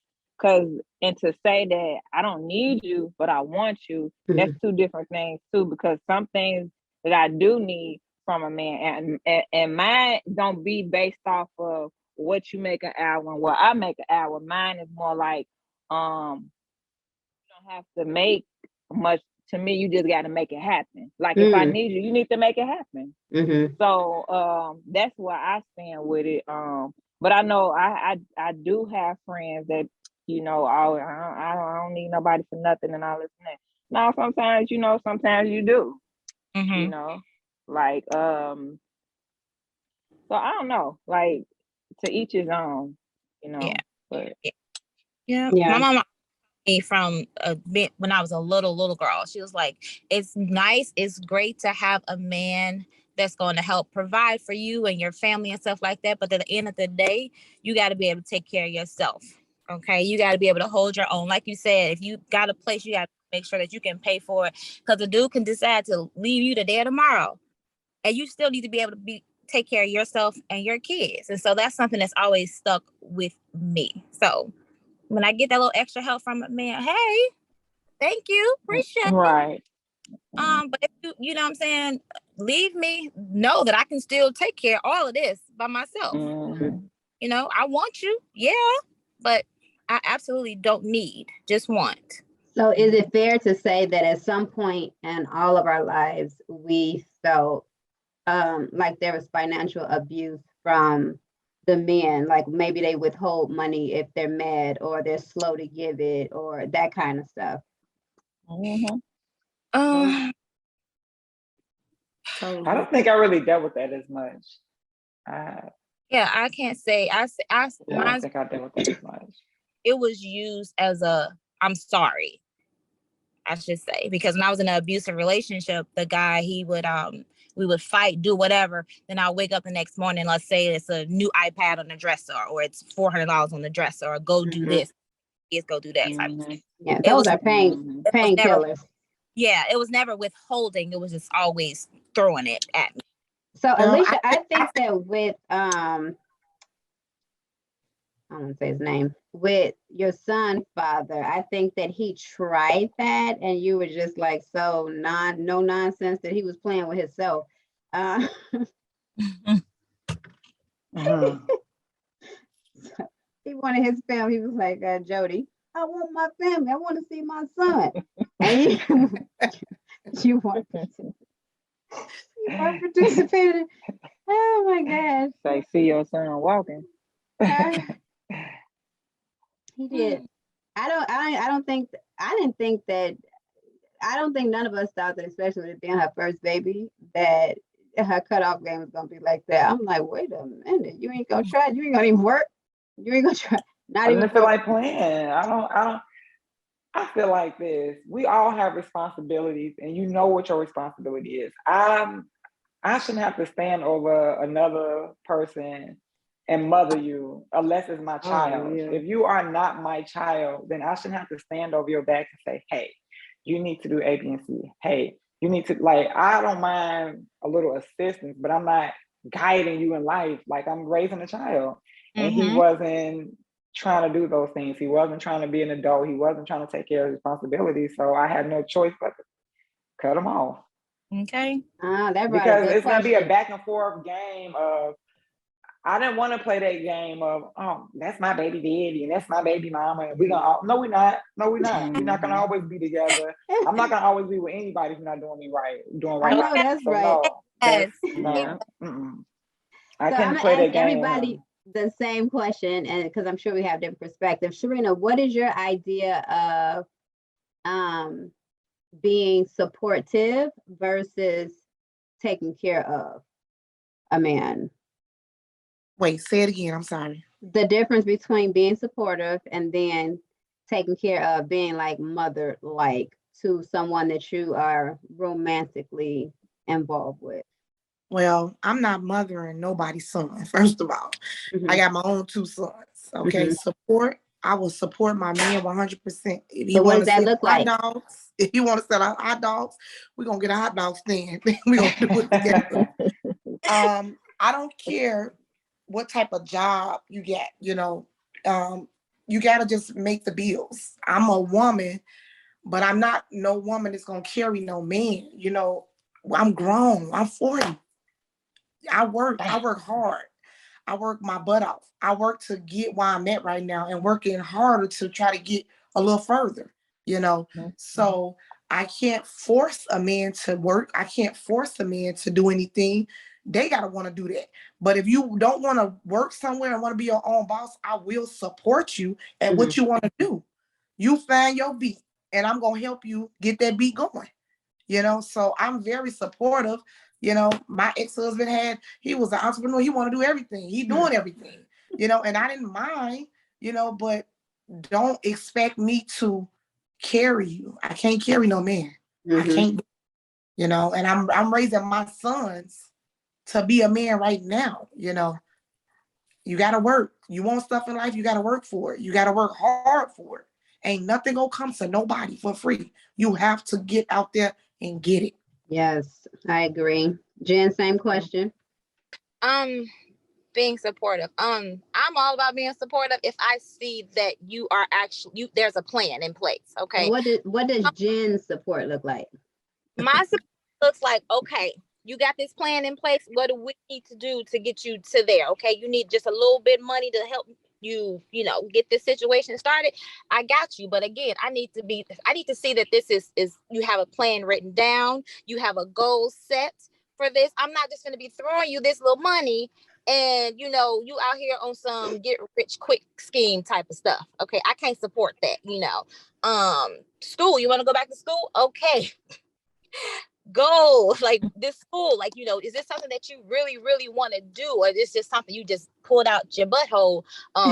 and to say that I don't need you, but I want you, that's two different things too, because some things that I do need from a man and mine don't be based off of what you make an hour and what I make an hour. Mine is more like you don't have to make much. To me, you just got to make it happen. Like if I need you, you need to make it happen. So that's where I stand with it. But I know I do have friends that I don't need nobody for nothing and all this and that. Now sometimes sometimes you do. Like so I don't know. Like to each his own. Yeah. But yeah. My mama from a bit when I was a little girl. She was like, it's nice, it's great to have a man that's going to help provide for you and your family and stuff like that. But at the end of the day, you got to be able to take care of yourself. Okay. You got to be able to hold your own. Like you said, if you got a place, you got to make sure that you can pay for it, because the dude can decide to leave you today or tomorrow. And you still need to be able to take care of yourself and your kids. And so that's something that's always stuck with me. So when I get that little extra help from a man, hey, thank you, appreciate it. Right. But if you know what I'm saying, leave me, know that I can still take care of all of this by myself. I want you, yeah, but I absolutely don't need, just want. So is it fair to say that at some point in all of our lives, we felt like there was financial abuse from the men, like maybe they withhold money if they're mad, or they're slow to give it, or that kind of stuff? I don't think I really dealt with that as much. Yeah, I can't say. I don't think I dealt with that as much. It was used as I'm sorry, I should say, because when I was in an abusive relationship, the guy, he would we would fight, do whatever. Then I'll wake up the next morning, let's say it's a new iPad on the dresser, or it's $400 on the dresser, or go do this, go do that type of thing. Yeah, those are painkillers. Yeah, it was never withholding. It was just always throwing it at me. So Alicia, I think that with I don't say his name, with your son's father, I think that he tried that, and you were just like so no nonsense that he was playing with himself. He wanted his family. He was like, Jody, I want my family. I want to see my son. And you weren't participating. Oh my gosh. Say, see your son walking. He did. I didn't think none of us thought that, especially with it being her first baby, that her cutoff game was gonna be like that. I'm like, wait a minute, you ain't gonna try, you ain't gonna even work, you ain't gonna try. I didn't feel like playing. I feel like this. We all have responsibilities, and you know what your responsibility is. I shouldn't have to stand over another person and mother you unless it's my child. Yeah. If you are not my child, then I shouldn't have to stand over your back and say, hey, you need to do A, B, and C. Hey, you need to, like, I don't mind a little assistance, but I'm not guiding you in life. Like, I'm raising a child. And he wasn't trying to do those things. He wasn't trying to be an adult. He wasn't trying to take care of responsibilities. So I had no choice but to cut him off. Okay. That because it's going to be a back and forth game of, I didn't want to play that game of, oh, that's my baby daddy and that's my baby mama. And no, we're not. No, we're not. We're not gonna always be together. I'm not gonna always be with anybody who's not doing me right, doing I right. know that's So right. no, Yes. no. I So couldn't I'm play gonna that ask game. everybody the same question, and because I'm sure we have different perspectives. Sharina, what is your idea of being supportive versus taking care of a man? Wait, say it again. I'm sorry. The difference between being supportive and then taking care of, being like mother like to someone that you are romantically involved with. Well, I'm not mothering nobody's son, first of all. Mhm. I got my own 2 sons. Okay. Support. I will support my man 100%. If he So what want does to that sell look hot like? dogs, if you want to sell out hot dogs, we're gonna get a hot dog stand. We're gonna do it together. I don't care what type of job you get, you know. You gotta just make the bills. I'm a woman, but I'm not no woman that's gonna carry no man. You know, I'm grown. I'm 40. I work hard. I work my butt off. I work to get where I'm at right now and working harder to try to get a little further, you know. So I can't force a man to work. I can't force a man to do anything. They gotta want to do that. But if you don't want to work somewhere and want to be your own boss, I will support you at what you want to do. You find your beat, and I'm gonna help you get that beat going. You know, so I'm very supportive. You know, my ex-husband he was an entrepreneur. He want to do everything. He doing everything, you know, and I didn't mind, you know, but don't expect me to carry you. I can't carry no man. I can't, you know, and I'm raising my sons to be a man right now, you know. You gotta work. You want stuff in life, you gotta work for it. You gotta work hard for it. Ain't nothing gonna come to nobody for free. You have to get out there and get it. Yes, I agree. Jen, same question. Being supportive. I'm all about being supportive if I see that you are actually there's a plan in place. Okay. So what does Jen's support look like? My support looks like, okay, you got this plan in place. What do we need to do to get you to there? Okay, you need just a little bit of money to help you, get this situation started. I got you. But again, I need to see that this is you have a plan written down, you have a goal set for this. I'm not just gonna be throwing you this little money and you out here on some get rich quick scheme type of stuff. Okay, I can't support that. School, you want to go back to school? Okay, go. Like this school, like is this something that you really really want to do, or is this just something you just pulled out your butthole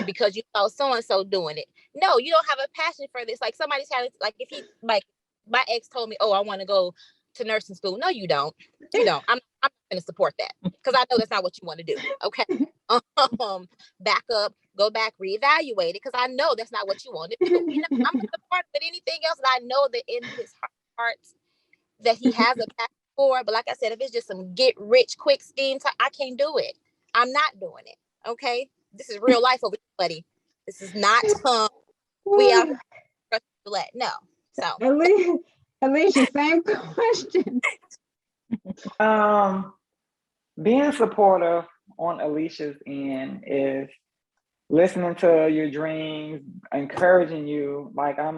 because you saw so and so doing it? No, you don't have a passion for this. Like somebody's having, like, if he, like, my ex told me, oh, I want to go to nursing school. No, you don't. I'm not going to support that because I know that's not what you want to do. Okay. Back up, go back, reevaluate it, because I know that's not what you want to do. I'm going to support it, anything else that I know that in his heart that he has a passion for. But like I said, if it's just some get rich quick schemes, I can't do it. I'm not doing it. Okay, this is real life over here, buddy. This is not we out let no. So Alicia, same question. Being supportive on Alicia's end is listening to your dreams, encouraging you. Like I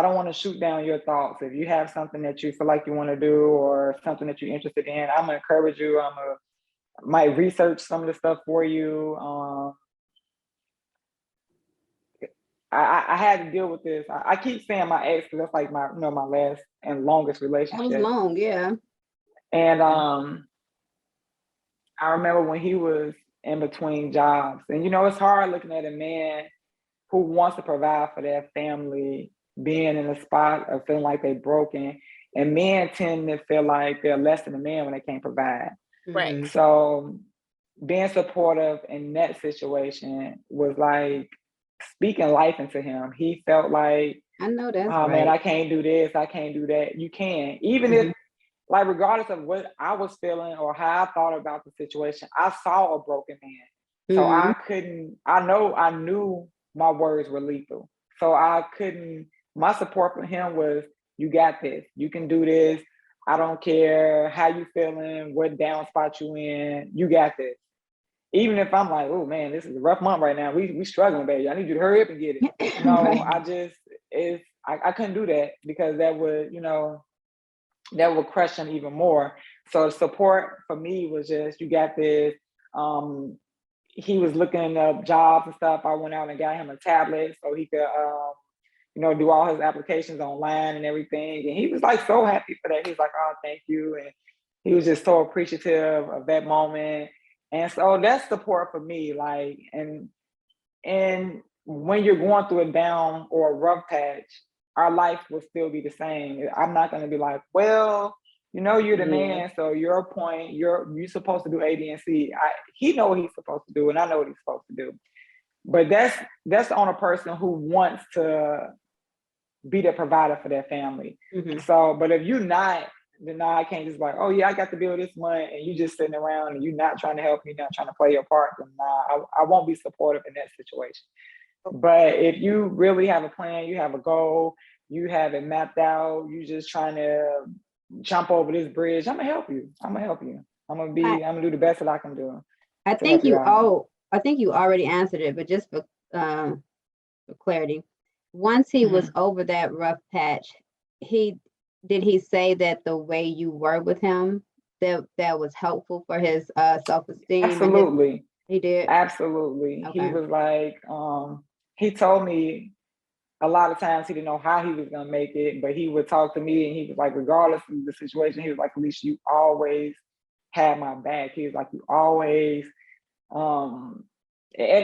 don't want to shoot down your thoughts. If you have something that you feel like you want to do or something that you're interested in, I'm gonna encourage you. Might research some of the stuff for you. I had to deal with this. I keep saying my ex because that's like my my last and longest relationship. That was long, yeah. And I remember when he was in between jobs, and it's hard looking at a man who wants to provide for their family being in a spot of feeling like they're broken. And men tend to feel like they're less than a man when they can't provide. right. So being supportive in that situation was like speaking life into him. He felt like, I know that's oh right. man, I can't do this, I can't do that. You can. Even if, like, regardless of what I was feeling or how I thought about the situation, I saw a broken man. So I knew my words were lethal. So my support for him was, you got this, you can do this. I don't care how you feeling, what down spot you in, you got this. even if I'm like, oh man, this is a rough month right now. We struggling, baby. I need you to hurry up and get it. No, Right. I couldn't do that because that would, that would crush him even more. So the support for me was just, you got this. He was looking up jobs and stuff. I went out and got him a tablet so he could, do all his applications online and everything. And he was like so happy for that. He was like, oh, thank you. And he was just so appreciative of that moment. And so that's support for me. Like, and when you're going through a down or a rough patch, our life will still be the same. I'm not going to be like, well, you're the man, so your point, you're supposed to do A, B, and C. He know what he's supposed to do, and I know what he's supposed to do. But that's on a person who wants to be the provider for their family. Mm-hmm. So, but if you're not, then I can't just be like, oh yeah, I got the bill this month, and you just sitting around and you're not trying to help me, not trying to play your part. Then I won't be supportive in that situation. But if you really have a plan, you have a goal, you have it mapped out, you just trying to jump over this bridge, I'm gonna help you. I'm gonna do the best that I can do. I think you already answered it, but just for clarity, once he was over that rough patch, did he say that the way you were with him that was helpful for his self-esteem? Absolutely. He did? Absolutely. Okay. He was like, he told me a lot of times he didn't know how he was gonna make it, but he would talk to me and he was like, regardless of the situation, he was like, Alicia, you always had my back. He was like, you always, and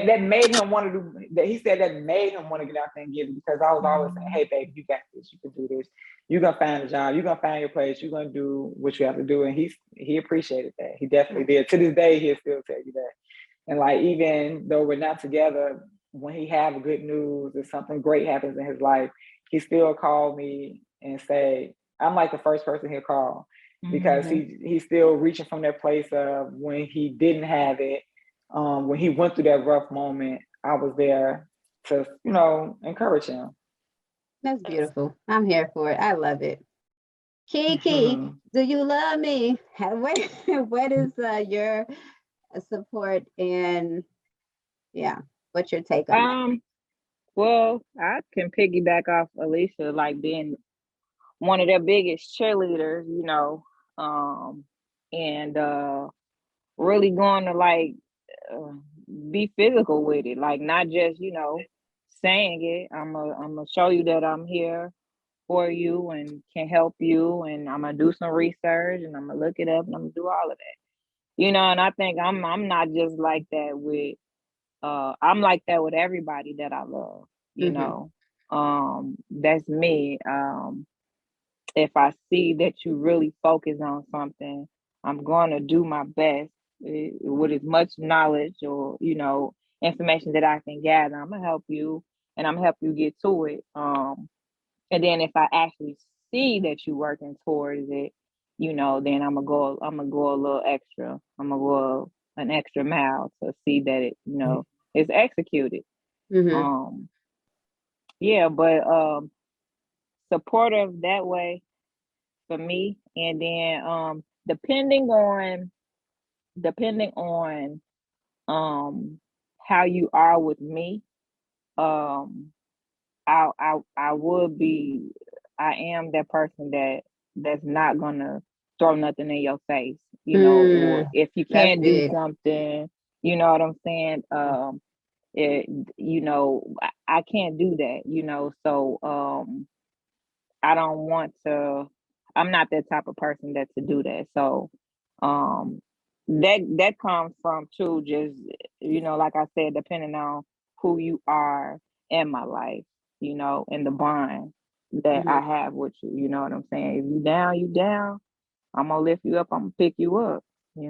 that made him want to do that. He said that made him want to get out there and get it, because I was always saying, hey baby, you got this, you can do this, you're gonna find a job, you're gonna find your place, you're gonna do what you have to do. And he appreciated that. He definitely did. To this day, he'll still tell you that. And like, even though we're not together, when he have good news or something great happens in his life, he still call me and say, I'm like the first person he'll call, because he's still reaching from that place of when he didn't have it. When he went through that rough moment, I was there to, encourage him. That's beautiful. I'm here for it. I love it. Kiki, do you love me? What is your support, and what's your take on that? Well, I can piggyback off Alicia, like being one of their biggest cheerleaders, and really going to like be physical with it, like not just saying it. I'm gonna show you that I'm here for you and can help you, and I'm gonna do some research and I'm gonna look it up and I'm gonna do all of that, and I think I'm not just like that with I'm like that with everybody that I love, that's me. If I see that you really focus on something, I'm going to do my best with as much knowledge or, information that I can gather. I'm going to help you and I'm going to help you get to it. And then if I actually see that you're working towards it, then I'm going to go a little extra. I'm going to go an extra mile to see that it, is executed. But supportive that way for me. And then depending on how you are with me, I am that person that's not gonna throw nothing in your face, or if you can't do something, you know what I'm saying? I can't do that, so I don't want to, I'm not that type of person that to do that. So that comes from too, just, like I said, depending on who you are in my life, and the bond that I have with you, you know what I'm saying? If you down, I'm gonna lift you up, I'm gonna pick you up, I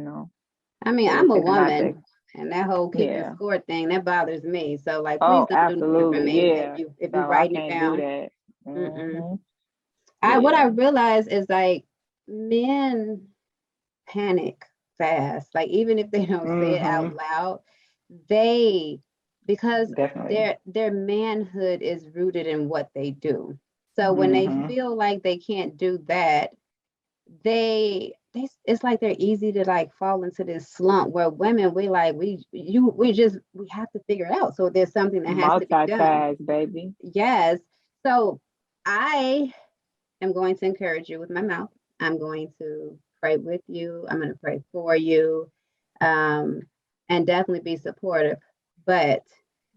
mean, I'm a woman, and that whole keeping score thing, that bothers me. So like, please don't do nothing for me. If you're writing it down. Do that. What I realize is like, men panic fast. Like, even if they don't say it out loud, because their manhood is rooted in what they do. So when they feel like they can't do that, they it's like they're easy to like fall into this slump where women we have to figure it out. So there's something that has to be done. Multitask, baby. Yes. So I am going to encourage you with my mouth. I'm going to pray with you. I'm going to pray for you, and definitely be supportive. But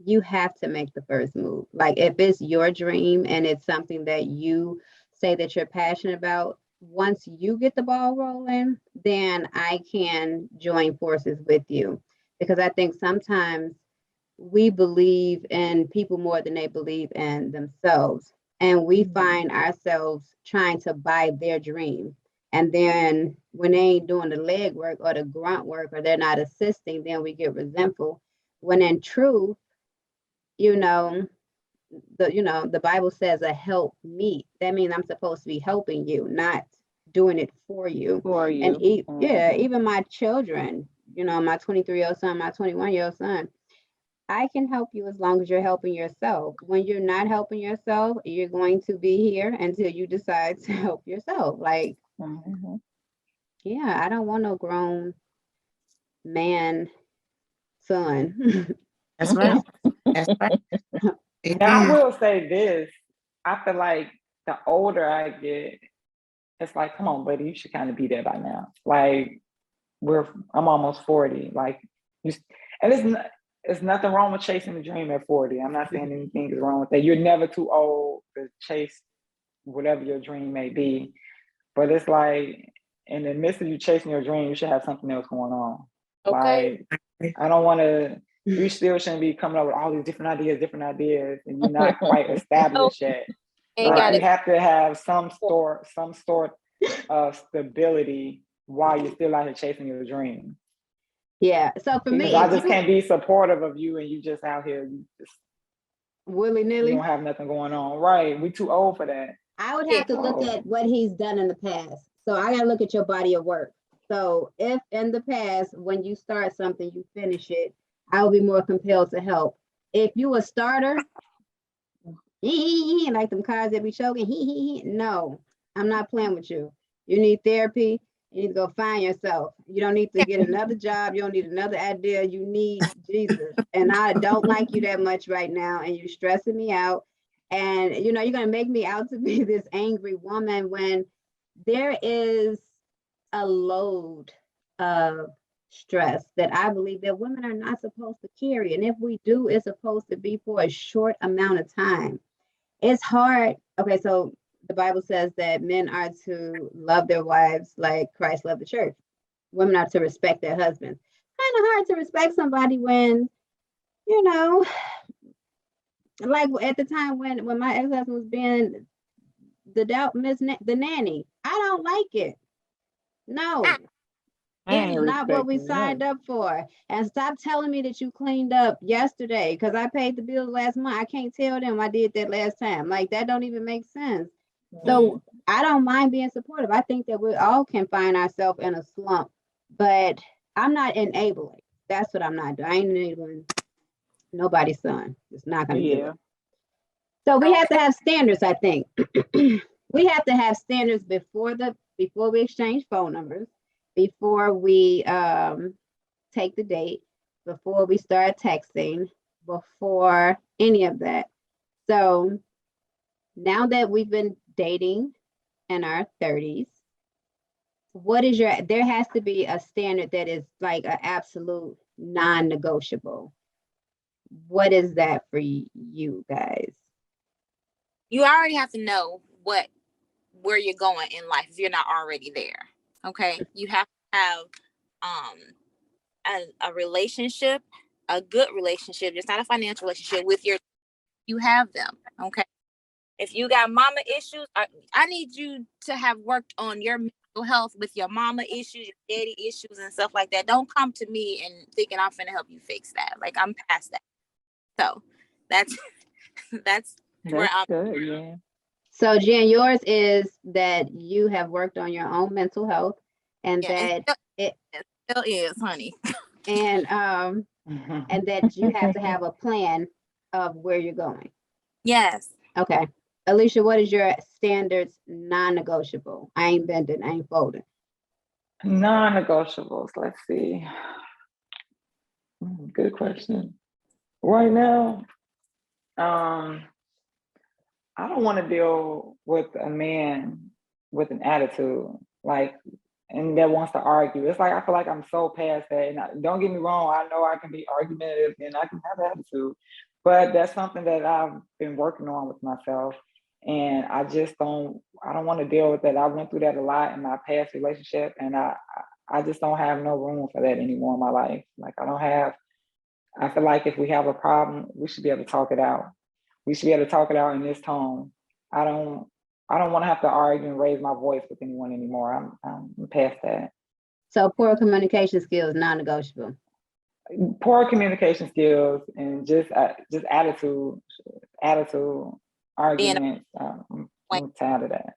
you have to make the first move. Like if it's your dream and it's something that you say that you're passionate about, once you get the ball rolling, then I can join forces with you. Because I think sometimes we believe in people more than they believe in themselves. And we find ourselves trying to buy their dream. And then when they ain't doing the leg work or the grunt work or they're not assisting, then we get resentful. When in truth, you know, the Bible says a help meet. That means I'm supposed to be helping you, not doing it for you. For And you. even my children, my 23-year-old son, my 21-year-old son, I can help you as long as you're helping yourself. When you're not helping yourself, you're going to be here until you decide to help yourself. Like, yeah, I don't want no grown man son. That's right. That's right. Now I Amen. will say this. I feel like the older I get, it's like, come on, buddy, you should kind of be there by now. Like I'm almost 40. Like and it's nothing wrong with chasing the dream at 40. I'm not saying anything is wrong with that. You're never too old to chase whatever your dream may be. But it's like in the midst of you chasing your dream, you should have something else going on. Okay. Like I don't want to. You still shouldn't be coming up with all these different ideas, and you're not quite established yet. Like you have to have some sort of stability while you're still out here chasing your dream. Yeah. So for me, I just can't be supportive of you and you just out here, you just willy-nilly. You don't have nothing going on. Right. We too old for that. I would have to look at what he's done in the past. So I got to look at your body of work. So if in the past, when you start something, you finish it, I will be more compelled to help. If you a starter, like them cars that be choking, no, I'm not playing with you. You need therapy. You need to go find yourself. You don't need to get another job. You don't need another idea. You need Jesus. And I don't like you that much right now. And you're stressing me out. And, you're going to make me out to be this angry woman when there is a load of stress that I believe that women are not supposed to carry. And if we do, it's supposed to be for a short amount of time. It's hard. Okay, so the Bible says that men are to love their wives like Christ loved the church. Women are to respect their husbands. Kind of hard to respect somebody when, like at the time when my ex-husband was being the nanny. I don't like it. No. It is not what we signed up for. And stop telling me that you cleaned up yesterday because I paid the bills last month. I can't tell them I did that last time. Like that don't even make sense. So I don't mind being supportive. I think that we all can find ourselves in a slump, but I'm not enabling. That's what I'm not doing. I ain't enabling nobody's son. It's not going to do it. So we have to have standards, I think. We have to have standards before we exchange phone numbers, before we take the date, before we start texting, before any of that. So now that we've been dating in our 30s, there has to be a standard that is like an absolute non-negotiable. What is that for you guys? You already have to know where you're going in life if you're not already there. Okay. You have to have a relationship, a good relationship, just not a financial relationship you have them. Okay. If you got mama issues, I need you to have worked on your mental health with your mama issues, your daddy issues and stuff like that. Don't come to me and thinking I'm finna help you fix that. Like I'm past that. So that's where I'm good, yeah. So Jen, yours is that you have worked on your own mental health and that it still is, honey. And that you have to have a plan of where you're going. Yes. Okay. Alicia, what is your standards non-negotiable? I ain't bending, I ain't folding. Non-negotiables. Let's see. Good question. Right now, I don't want to deal with a man with an attitude, like, and that wants to argue. It's like I feel like I'm so past that. And don't get me wrong, I know I can be argumentative and I can have attitude, but that's something that I've been working on with myself. And I don't want to deal with that. I went through that a lot in my past relationship, and I just don't have no room for that anymore in my life. Like I feel like if we have a problem, we should be able to talk it out. We should be able to talk it out in this tone. I don't want to have to argue and raise my voice with anyone anymore. I'm past that. So poor communication skills, non-negotiable. Poor communication skills and just attitude, arguments. I'm tired of that.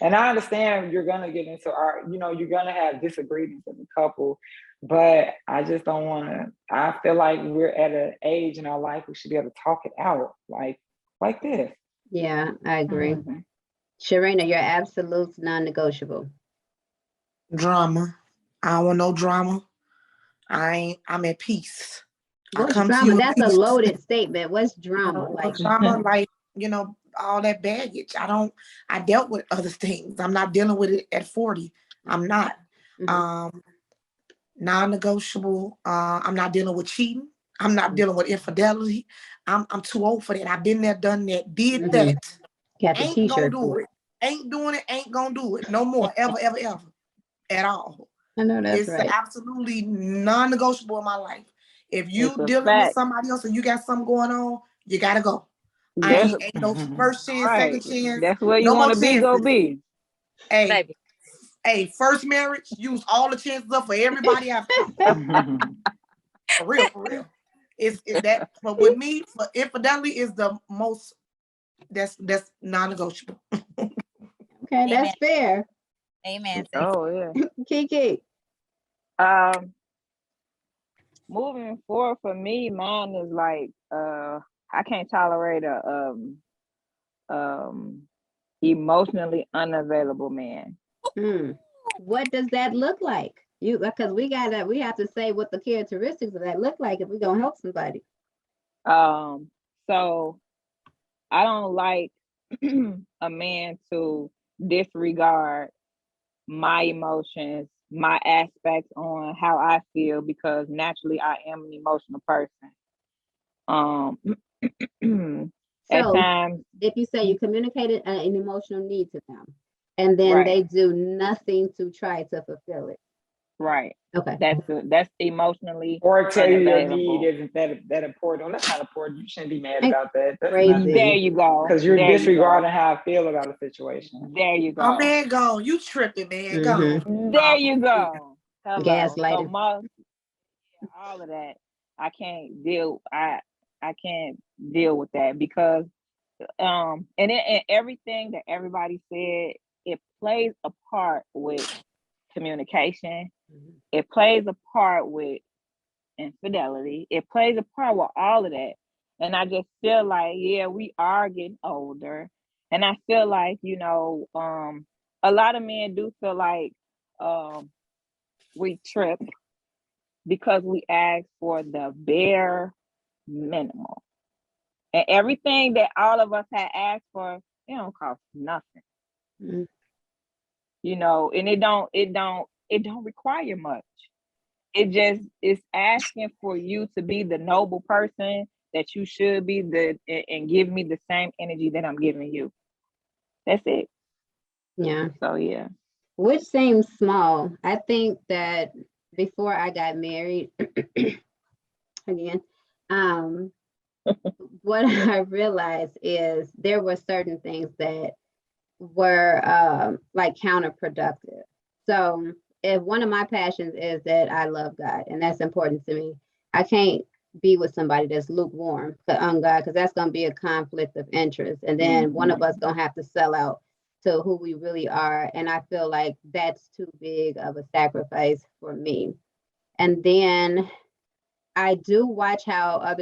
And I understand you're gonna get into you're gonna have disagreements as a couple, but I just don't want to. I feel like we're at an age in our life we should be able to talk it out, like this. Yeah, I agree. Mm-hmm. Sharina, your absolute non-negotiable. Drama. I don't want no drama. I'm at peace. What's drama? That's a loaded statement. What's drama? Drama, like, all that baggage. I dealt with other things. I'm not dealing with it at 40. I'm not. Mm-hmm. Non-negotiable. I'm not dealing with cheating. I'm not dealing with infidelity. I'm too old for that. I've been there, done that, did that. Got the ain't t-shirt gonna do it. Ain't doing it, ain't gonna do it no more, ever, ever, ever, at all. I know that's right. It's absolutely non-negotiable in my life. If you dealing with somebody else and you got something going on, you gotta go. Ain't no first chance, second chance. That's where you want to be, go be. Hey, first marriage, use all the chances up for everybody after. For real. It's that, but with me, for infidelity is the most. That's non-negotiable. Okay, that's fair. Amen. Oh yeah. Kiki. Moving forward for me, mine is like I can't tolerate a emotionally unavailable man. What does that look like? Because we have to say what the characteristics of that look like if we're gonna help somebody. So I don't like a man to disregard my emotions, my aspects on how I feel, because naturally I am an emotional person. At times, if you say you communicated an emotional need to them, and then they do nothing to try to fulfill it. Right. Okay. That's emotionally or tell you your unavailable. need isn't that important. That's not important. You shouldn't be mad about that. That's crazy. There you go. Because you're disregarding how I feel about a situation. There you go. Oh man, go. You tripping, man. Go. There you go. Gaslighting. So all of that, I can't deal. I can't deal with that because and everything that everybody said, it plays a part with communication. It plays a part with infidelity. It plays a part with all of that. And I just feel like, we are getting older. And I feel like, a lot of men do feel like we trip because we ask for the bare minimum. And everything that all of us had asked for, it don't cost nothing. And it don't require much. It just is asking for you to be the noble person that you should be, and give me the same energy that I'm giving you. That's it. Yeah. So yeah. Which seems small. I think that before I got married, again, what I realized is there were certain things that were like counterproductive. So if one of my passions is that I love God, and that's important to me, I can't be with somebody that's lukewarm on God, because that's going to be a conflict of interest. And then one of us going to have to sell out to who we really are. And I feel like that's too big of a sacrifice for me. And then I do watch how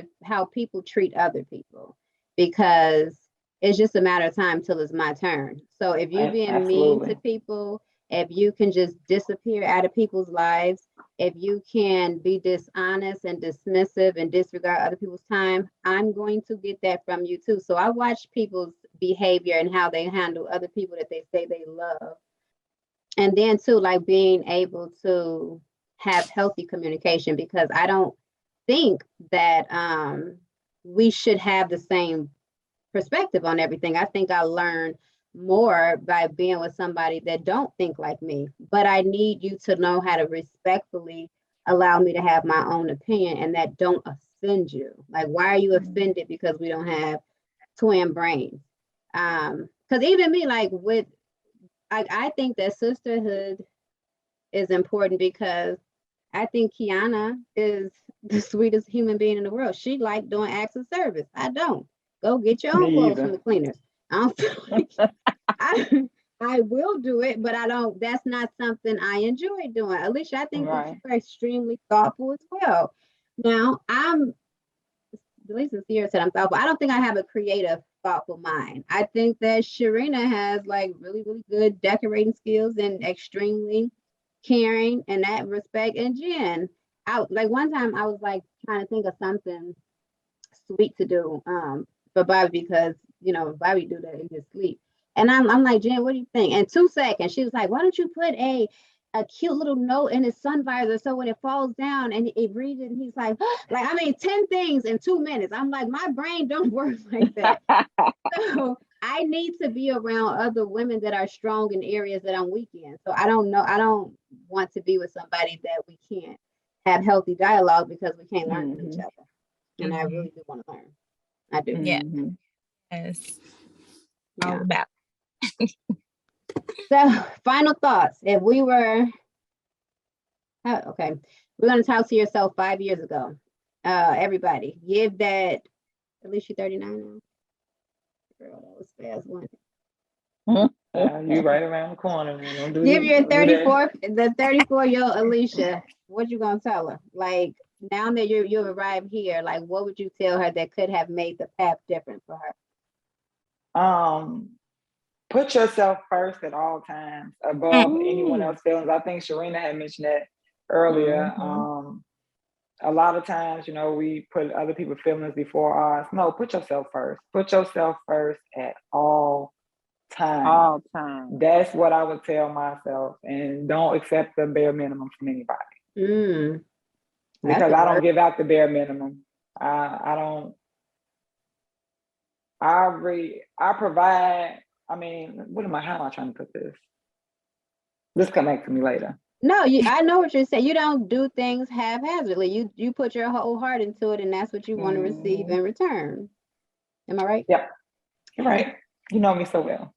people treat other people, because it's just a matter of time till it's my turn. So if you're being mean to people if you can just disappear out of people's lives, if you can be dishonest and dismissive and disregard other people's time, I'm going to get that from you too. So I watch people's behavior and how they handle other people that they say they love. And then too, like being able to have healthy communication, because I don't think that we should have the same perspective on everything. I think I learned more by being with somebody that don't think like me, but I need you to know how to respectfully allow me to have my own opinion and that don't offend you. Like, why are you offended because we don't have twin brains? Because even me, like with, I think that sisterhood is important, because I think Kiana is the sweetest human being in the world. She like doing acts of service. I don't. Go get your own Me clothes either. from the cleaners. I don't feel like I will do it, but I don't. That's not something I enjoy doing. Alicia, I think that Right. you're extremely thoughtful as well. Now, the least sincere said I'm thoughtful. I don't think I have a creative, thoughtful mind. I think that Sharina has like really, really good decorating skills and extremely caring in that respect. And Jen, I like one time I was like trying to think of something sweet to do for Bobby, because Bobby do that in his sleep. And I'm like, Jen, what do you think? In 2 seconds, she was like, why don't you put a cute little note in his sun visor, so when it falls down and it reads it, and he's like, like, I mean, 10 things in 2 minutes. I'm like, my brain don't work like that. So I need to be around other women that are strong in areas that I'm weak in. So I don't want to be with somebody that we can't have healthy dialogue, because we can't learn from each other. And I really do want to learn. I do. Yeah. Yes. All Yeah. about. So final thoughts. If we were, okay, we're going to talk to yourself 5 years ago. Everybody, give that, at least you're 39 now. Girl, that was fast one. You right around the corner, man. Don't do Give this, your don't do that. 34-year-old Alicia, what you gonna tell her? Like, now that you've arrived here, like, what would you tell her that could have made the path different for her? Put yourself first at all times above anyone else's feelings. I think Sharina had mentioned that earlier. A lot of times, we put other people's feelings before ours. No, put yourself first. Put yourself first at all times. All time. That's what I would tell myself. And don't accept the bare minimum from anybody. Because I don't give out the bare minimum. I don't. I provide. I mean, how am I trying to put this? This come back to me later. No, I know what you're saying. You don't do things haphazardly. You put your whole heart into it, and that's what you want to receive in return. Am I right? Yep. You're right. You know me so well.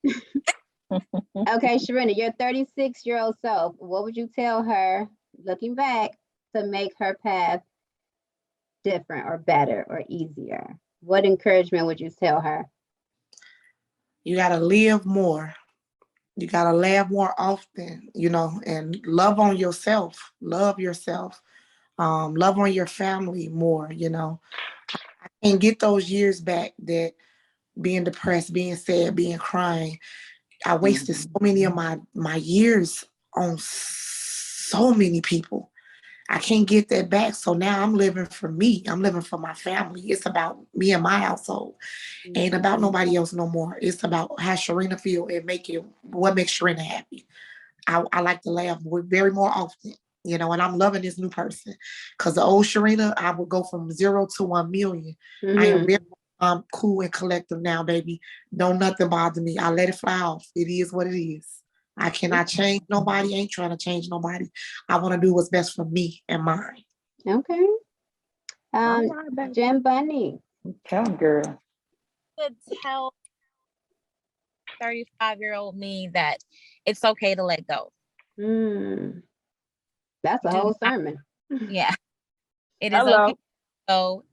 Okay, Sharina, your 36-year-old self, what would you tell her, looking back, to make her path different or better or easier? What encouragement would you tell her? You got to live more. You got to laugh more often, and love on yourself. Love yourself. Love on your family more, I can't get those years back that being depressed, being sad, being crying. I wasted so many of my years on so many people. I can't get that back. So now I'm living for me. I'm living for my family. It's about me and my household. Ain't about nobody else no more. It's about how Sharina feel and what makes Sharina happy. I like to laugh very more often, and I'm loving this new person. Because the old Sharina, I would go from 0 to 1 million. I am very cool and collective now, baby. Don't nothing bother me. I let it fly off. It is what it is. I cannot change nobody. Ain't trying to change nobody. I want to do what's best for me and mine. Okay. Jen Bunny. Tell him, girl. To tell 35-year-old me that it's okay to let go. That's a whole sermon. Yeah. It is okay. So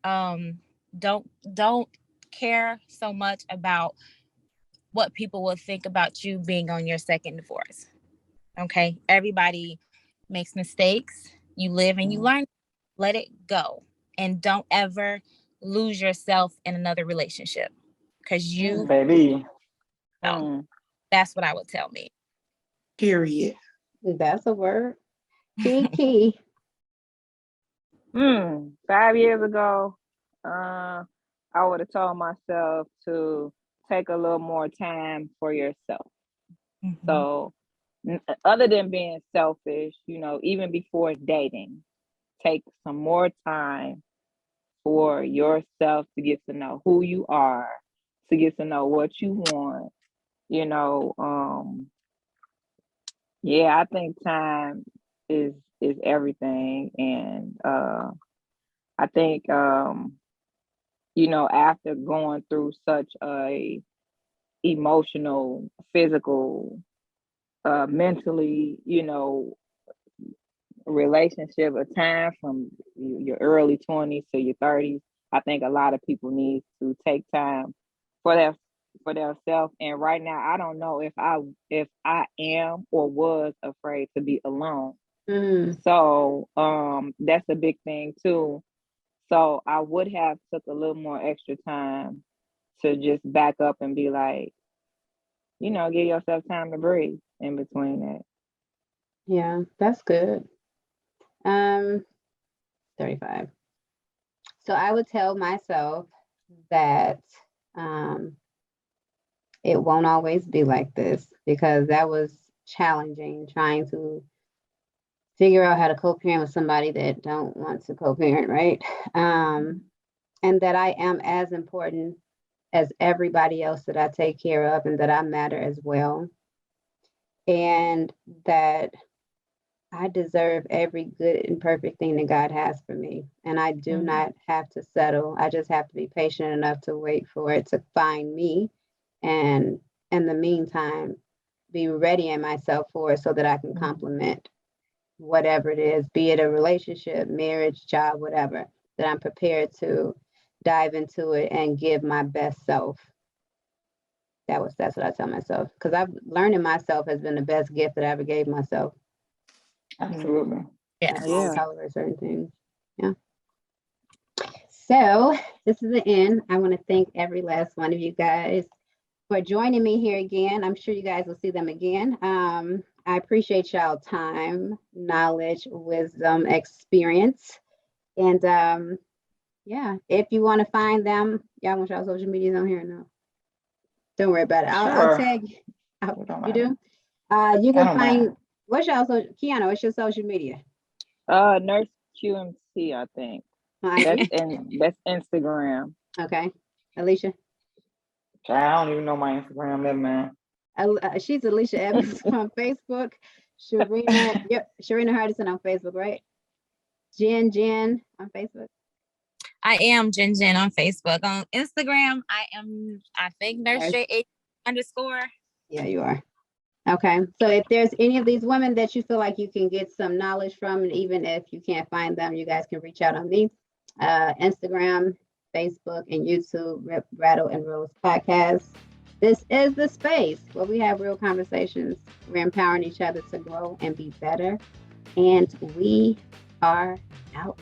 don't care so much about what people will think about you being on your second divorce. Okay. Everybody makes mistakes. You live and you learn. Let it go. And don't ever lose yourself in another relationship. Because you baby. know, that's what I would tell me. Period. That's a word. Key. 5 years ago, I would have told myself to take a little more time for yourself. Mhm. So, other than being selfish, even before dating, take some more time for yourself to get to know who you are, to get to know what you want. Yeah, I think time is everything, and I think after going through such a emotional, physical, mentally, relationship, a time from your early 20s to your 30s, I think a lot of people need to take time for their for themselves. And right now, I don't know if I am or was afraid to be alone. Mm, So that's a big thing too. So I would have took a little more extra time to just back up and be like, give yourself time to breathe in between that. yeah, that's good. 35. So I would tell myself that um, it won't always be like this because that was challenging trying to figure out how to co-parent with somebody that don't want to co-parent, right? And that I am as important as everybody else that I take care of and that I matter as well. And that I deserve every good and perfect thing that God has for me. And I do not have to settle. I just have to be patient enough to wait for it to find me. And in the meantime, be ready in myself for it so that I can complement whatever it is, be it a relationship, marriage, job, whatever, that I'm prepared to dive into it and give my best self. That's what I tell myself. Because I've learning myself has been the best gift that I ever gave myself. Absolutely. I Yes. don't Yeah. tolerate certain things. Yeah. So this is the end. I want to thank every last one of you guys for joining me here again. I'm sure you guys will see them again. I appreciate y'all time, knowledge, wisdom, experience. And yeah, if you want to find them, y'all want y'all social medias on here or no? Don't worry about it. I'll Sure. tag. It don't You matter. do? You I can don't find mind. what's y'all social Keanu, what's your social media? Nurse QMC, I think. On IG? That's Instagram. Okay. Alicia? I don't even know my Instagram, never mind. She's Alicia Evans on Facebook. Sharina, yep, Sharina Hardison on Facebook, right? Jen on Facebook. I am Jen Jen on Facebook. On Instagram, I think Nurse Nurse. J _ Yeah, you are. Okay. So if there's any of these women that you feel like you can get some knowledge from, and even if you can't find them, you guys can reach out on me. Instagram, Facebook, and YouTube, Rattle and Rose Podcast. This is the space where we have real conversations. We're empowering each other to grow and be better. And we are out.